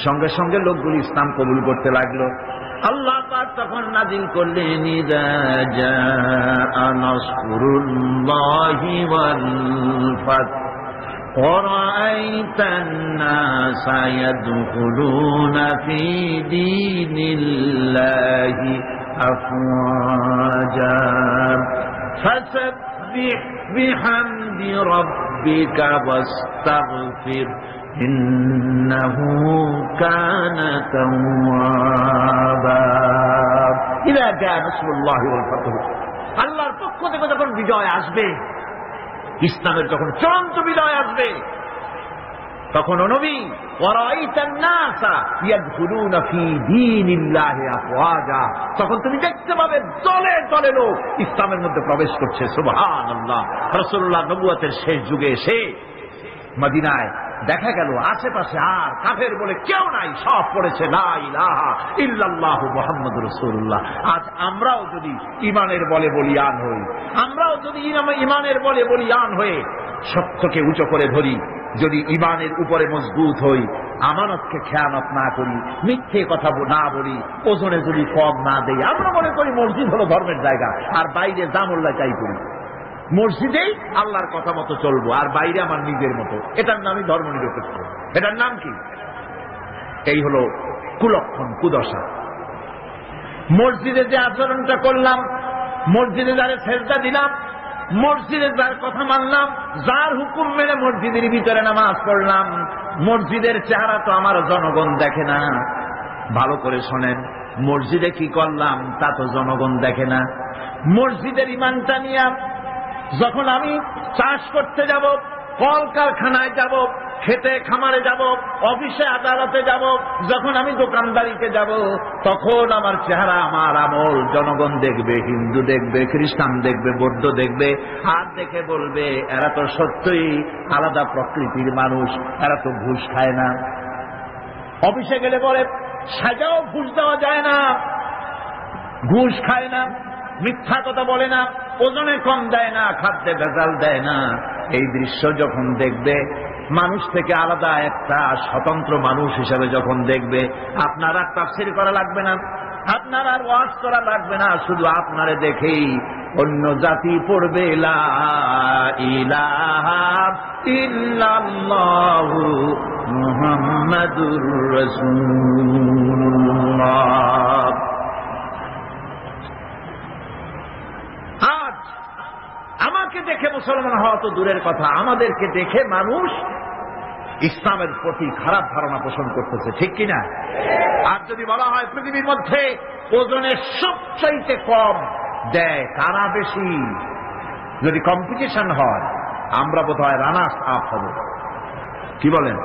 সঙ্গে সঙ্গে লোকগুলি ইসলাম কবুল করতে লাগলো। আল্লাহ পাক তখন নাজিল করলেন ইযা জাআ নাসরুল্লাহি ওয়াল ফাত وَرَأَيْتَ النَّاسَ يَدْخُلُونَ فِي دِينِ اللَّهِ أَفْوَاجًا فَسَبِّحْ بِحَمْدِ رَبِّكَ وَاسْتَغْفِرْ إِنَّهُ كَانَ تَوَّابًا إِذَا جَاءَ نَصْرُ اللَّهِ وَالْفَتْحُ। আল্লাহর পক্ষ থেকে যখন বিজয় আসবে, ইসলামের যখন চূড়ান্ত বিজয় আসবে, তখন নবী ওয়ারাইতান নাসা ইয়াদখুলুনা ফি দীনিল্লাহি আফওয়াজা, তখন তুমি দেখতে পাবে দলে দলে লোক ইসলামের মধ্যে প্রবেশ করছে। সুবহানাল্লাহ। রাসূলুল্লাহ নবুয়তের শেষ যুগে এসে মদিনায় দেখা গেল আশেপাশে আর কাফের বলে কেউ নাই, সব পড়েছে লা ইলাহা ইল্লাল্লাহু মুহাম্মাদুর রাসূলুল্লাহ। আজ আমরাও যদি ইমানের বলে বলিয়ান হই, আমরাও যদি ইমানের বলে বলিয়ান হয়ে সত্যকে উঁচু করে ধরি, যদি ইমানের উপরে মজবুত হই, আমানতকে খেয়ানত না করি, মিথ্যে কথা না বলি, ওজনে যদি কম না দেই, আমরা মনে করি মসজিদ হলো ধর্মের জায়গা, আর বাইরে জামুল্লাহ চাই করি। মসজিদেই আল্লাহর কথা মতো চলবো, আর বাইরে আমার নিজের মতো। এটার নামই ধর্ম নিরপেক্ষ। এটার নাম কি? এই হলো কুলক্ষণ, কুদশা। মসজিদে যে আচরণটা করলাম, মসজিদে যারে সেজদা দিলাম, মসজিদে যার কথা মানলাম, যার হুকুম মেনে মসজিদের ভিতরে নামাজ পড়লাম, মসজিদের চেহারা তো আমার জনগণ দেখে না। ভালো করে শোনেন, মসজিদে কি করলাম তা তো জনগণ দেখে না। মসজিদের ইমানটা নিয়ে যখন আমি চাষ করতে যাব, কলকারখানায় যাব, খেতে খামারে যাব, অফিসে আদালতে যাব, যখন আমি দোকানদারিতে যাব, তখন আমার চেহারা, আমার আমল জনগণ দেখবে, হিন্দু দেখবে, খ্রিস্টান দেখবে, বৌদ্ধ দেখবে, আর দেখে বলবে এরা তো সত্যই আলাদা প্রকৃতির মানুষ, এরা তো ঘুষ খায় না। অফিসে গেলে বলে সাজাও ঘুষ দেওয়া যায় না, ঘুষ খায় না, মিথ্যা কথা বলে না, ওজনে কম দেয় না, খাদ্যে ভেজাল দেয় না। এই দৃশ্য যখন দেখবে, মানুষ থেকে আলাদা একটা স্বতন্ত্র মানুষ হিসেবে যখন দেখবে, আপনার আর তাফসীর করা লাগবে না, আপনার আর ওয়াজ করা লাগবে না, শুধু আপনারে দেখেই অন্য জাতি পড়বে লা ইলাহা ইল্লাল্লাহু মুহাম্মাদুর রাসূলুল্লাহ। আমাকে দেখে মুসলমান হওয়া তো দূরের কথা, আমাদেরকে দেখে মানুষ ইসলামের প্রতি খারাপ ধারণা পোষণ করতেছে, ঠিক কিনা? আর যদি বলা হয় পৃথিবীর মধ্যে ওজনের সবচাইতে কম দেয় কারা বেশি, যদি কম্পিটিশন হয় আমরা বোধহয় রানার্স আপ হব, কি বলেন?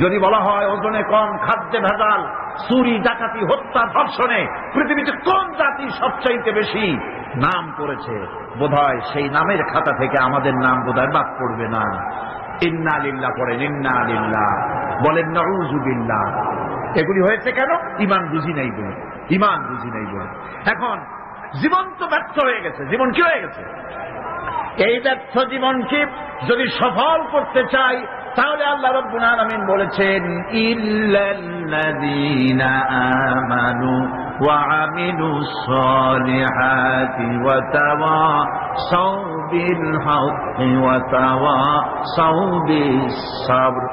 যদি বলা হয় ওজনে কম, খাদ্যে ভেজাল, চুরি ডাকাতি হত্যা ধর্ষণে পৃথিবীতে কোন জাতি সবচাইতে বেশি নাম করেছে, বোধহয় সেই নামের খাতা থেকে আমাদের নাম বোধহয় বাদ পড়বে না। ইন্না লিল্লাহ পড়েন, ইন্না লিল্লাহ বলেন, নাউযু বিল্লাহ। এগুলি হয়েছে কেন? ইমান বুঝি নাই বলে, ইমান বুঝি নাই বলে। এখন জীবন তো ব্যর্থ হয়ে গেছে। জীবন কি হয়ে গেছে? এই ব্যর্থ জীবনকে যদি সফল করতে চাই, তাহলে আল্লাহ রাব্বুল আলামিন বলেছেন ইল্লাল্লাযীনা আমানু وعملوا الصالحات وتواصوا بالحق وتواصوا بالصبر।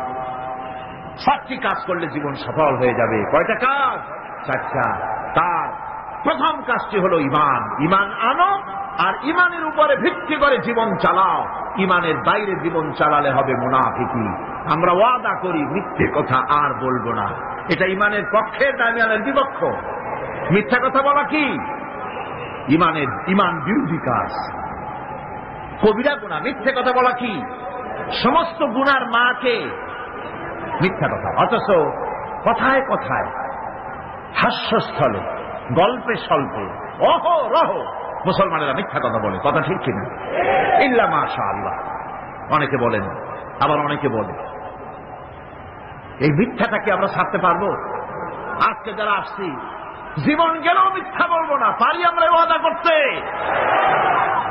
7টি কাজ করলে জীবন সফল হয়ে যাবে। কয়টা কাজ? 4টা। তার প্রথম কাজটি হলো ঈমান। ঈমান আনো আর ঈমানের উপরে ভিত্তি করে জীবন চালাও। ঈমানের বাইরে জীবন চালালে হবে মুনাফিকি। আমরা ওয়াদা করি মিথ্যে কথা আর বলবো না, এটা ঈমানের পক্ষে না ঈমানের বিপক্ষ? মিথ্যা কথা বলা কি ঈমান বিরোধী কাজ, কবিরা গুনাহ। মিথ্যে কথা বলা কি? সমস্ত গুনার মাকে মিথ্যা কথা। অথচ কথায় কথায়, হাস্যস্থলে, গল্পে স্বল্পে, অহরহ মুসলমানেরা মিথ্যা কথা বলে। কথা ঠিক কিনা? ইল্লা মাশাআল্লাহ। অনেকে বলেন, আবার অনেকে বলে। এই মিথ্যাটাকে আমরা ছাড়তে পারবো? আজকে যারা আসছি, জীবন গেলেও মিথ্যা বলবো না। পারি আমরা ওয়াদা করতে?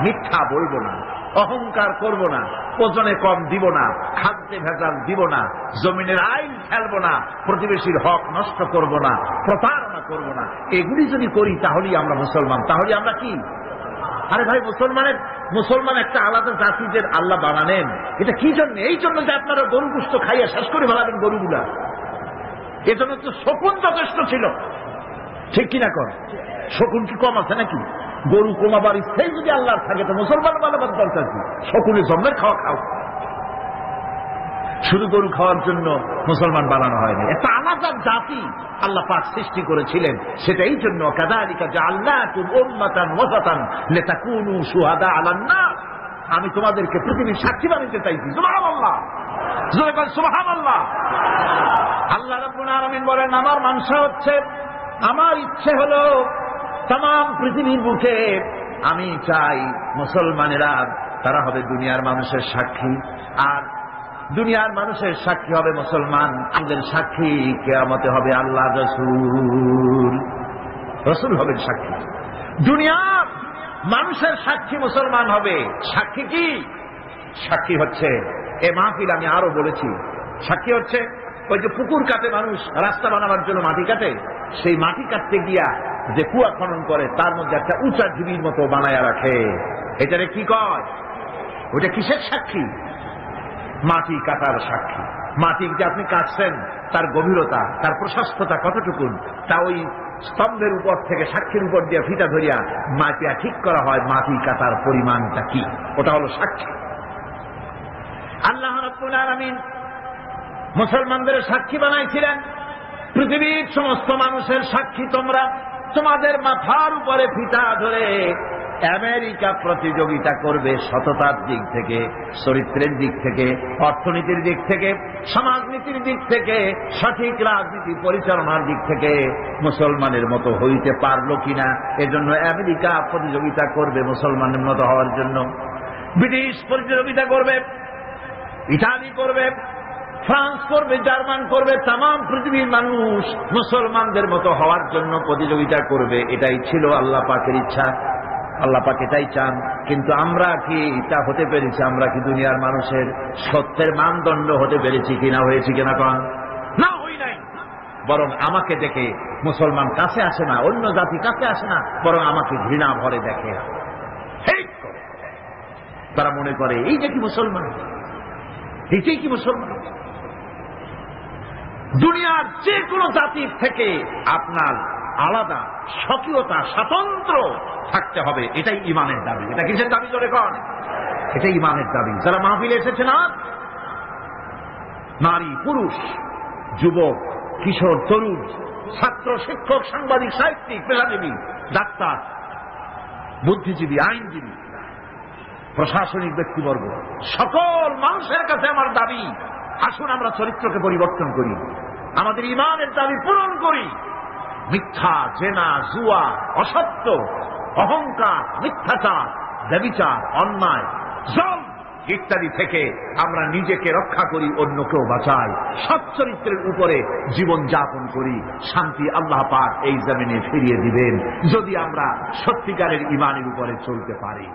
মিথ্যা বলবো না, অহংকার করব না, ওজনে কম দিব না, খাদ্যে ভেজাল দিব না, জমিনের আইন ফেলবো না, প্রতিবেশীর হক নষ্ট করব না, প্রতারণা করব না। এগুলি যদি করি তাহলেই আমরা মুসলমান। তাহলে আমরা কি? আরে ভাই, মুসলমান একটা আলাদা জাতিদের আল্লাহ বানানেন। এটা কি জন্য? এই জন্য যে আপনারা গরু গোশত খাইয়া শেষ করে ফেলাবেন গরুগুলা। এজন্য তো শকুন যথেষ্ট ছিল, ঠিক কিনা? কর শকুন কি কম আছে নাকি? গরু কমাবার ইচ্ছাই যদি আল্লাহর থাকে তো মুসলমান বানাবার দরকার কি? শকুনের জন্মের খাওয়া খাও। শুধু গরু খাওয়ার জন্য মুসলমান বানানো হয়নি। একটা আলাদা জাতি আল্লাহ পাক সৃষ্টি করেছিলেন। সেটা এই জন্য কাযালিকা জাআলনাকুম উম্মাতান ওয়াসাতান লিতাকুনু শুহাদা আলান নাস। আমি তোমাদেরকে পৃথিবীর সাক্ষী বানাতে চাইছি। সুবহানাল্লাহ, জোরে বল সুবহানাল্লাহ। আল্লাহ রাব্বুল আলামিন বলেন, আমার মানসা হচ্ছে, আমার ইচ্ছে হলো তাম পৃথিবীর বুকে আমি চাই মুসলমানেরা তারা হবে দুনিয়ার মানুষের সাক্ষী, আর দুনিয়ার মানুষের সাক্ষী হবে মুসলমান। আমাদের সাক্ষী কিয়ামতে হবে আল্লাহ রসুল হবেন সাক্ষী। দুনিয়ার মানুষের সাক্ষী মুসলমান হবে। সাক্ষী কি? সাক্ষী হচ্ছে, এ মাহফিল আমি আরো বলেছি, সাক্ষী হচ্ছে ওই যে পুকুর কাটে মানুষ রাস্তা বানাবার জন্য মাটি কাটে, সেই মাটি কাটতে গিয়া যে কুয়া খনন করে তার মধ্যে একটা উঁচা ঢিবির মতো বানায়া রাখে। এটারে কি কয়? ওটা কিসের সাক্ষী? মাটি কাটার সাক্ষী। মাটি যে আপনি কাটছেন তার গভীরতা, তার প্রশস্ততা কতটুকুন, তা ওই স্তম্ভের উপর থেকে সাক্ষীর উপর দিয়ে ফিতা ধরিয়া মাটিয়া ঠিক করা হয় মাটি কাটার পরিমাণটা কি। ওটা হলো সাক্ষী। আল্লাহ রাব্বুল আলামিন মুসলমানদের সাক্ষী বানাইছিলেন। পৃথিবীর সমস্ত মানুষের সাক্ষী তোমরা। তোমাদের মাথার উপরে ফিতা ধরে আমেরিকা প্রতিযোগিতা করবে সততার দিক থেকে, চরিত্রের দিক থেকে, অর্থনীতির দিক থেকে, সমাজনীতির দিক থেকে, সঠিক রাজনীতি পরিচালনার দিক থেকে মুসলমানের মতো হইতে পারলো কিনা, এজন্য আমেরিকা প্রতিযোগিতা করবে মুসলমানের মতো হওয়ার জন্য। ব্রিটিশ প্রতিযোগিতা করবে, ইটালি করবে, ফ্রান্স করবে, জার্মান করবে। তাম পৃথিবীর মানুষ মুসলমানদের মতো হওয়ার জন্য প্রতিযোগিতা করবে। এটাই ছিল আল্লাহ পাকের ইচ্ছা। আল্লাহ পাক এটাই চান। কিন্তু আমরা কি তা হতে পেরেছি? আমরা কি দুনিয়ার মানুষের সত্যের মানদণ্ড হতে পেরেছি কিনা? হয়েছি কিনা? কন না, হই নাই। বরং আমাকে দেখে মুসলমান কাছে আসে না, অন্য জাতি কাছে আসে না, বরং আমাকে ঘৃণা ভরে দেখে। তারা মনে করে এই যে কি মুসলমান, এইটাই কি মুসলমান। দুনিয়ার যে কোনো জাতির থেকে আপনার আলাদা স্বকীয়তা, স্বাতন্ত্র থাকতে হবে। এটাই ইমানের দাবি। এটা কিসের দাবি? জোরে কন। এটাই ইমানের দাবি। যারা মাহফিলে এসেছে না, নারী, পুরুষ, যুবক, কিশোর, তরুণ, ছাত্র, শিক্ষক, সাংবাদিক, সাহিত্যিক, পেশাজীবী, ডাক্তার, বুদ্ধিজীবী, আইনজীবী, প্রশাসনিক ব্যক্তিবর্গ, সকল মানুষের কাছে আমার দাবি, আসুন আমরা চরিত্রকে পরিবর্তন করি, আমাদের ইমানের দাবি পূরণ করি। মিথ্যা, জেনা, জুয়া, অসত্য, অহংকার, মিথ্যাচার, ব্যভিচার, অন্যায়, জল ইত্যাদি থেকে আমরা নিজেকে রক্ষা করি, অন্যকেও বাঁচাই, সৎ চরিত্রের উপরে জীবন যাপন করি। শান্তি আল্লাহ পাক এই জমিনে ফিরিয়ে দিবেন যদি আমরা সত্যিকারের ইমানের উপরে চলতে পারি।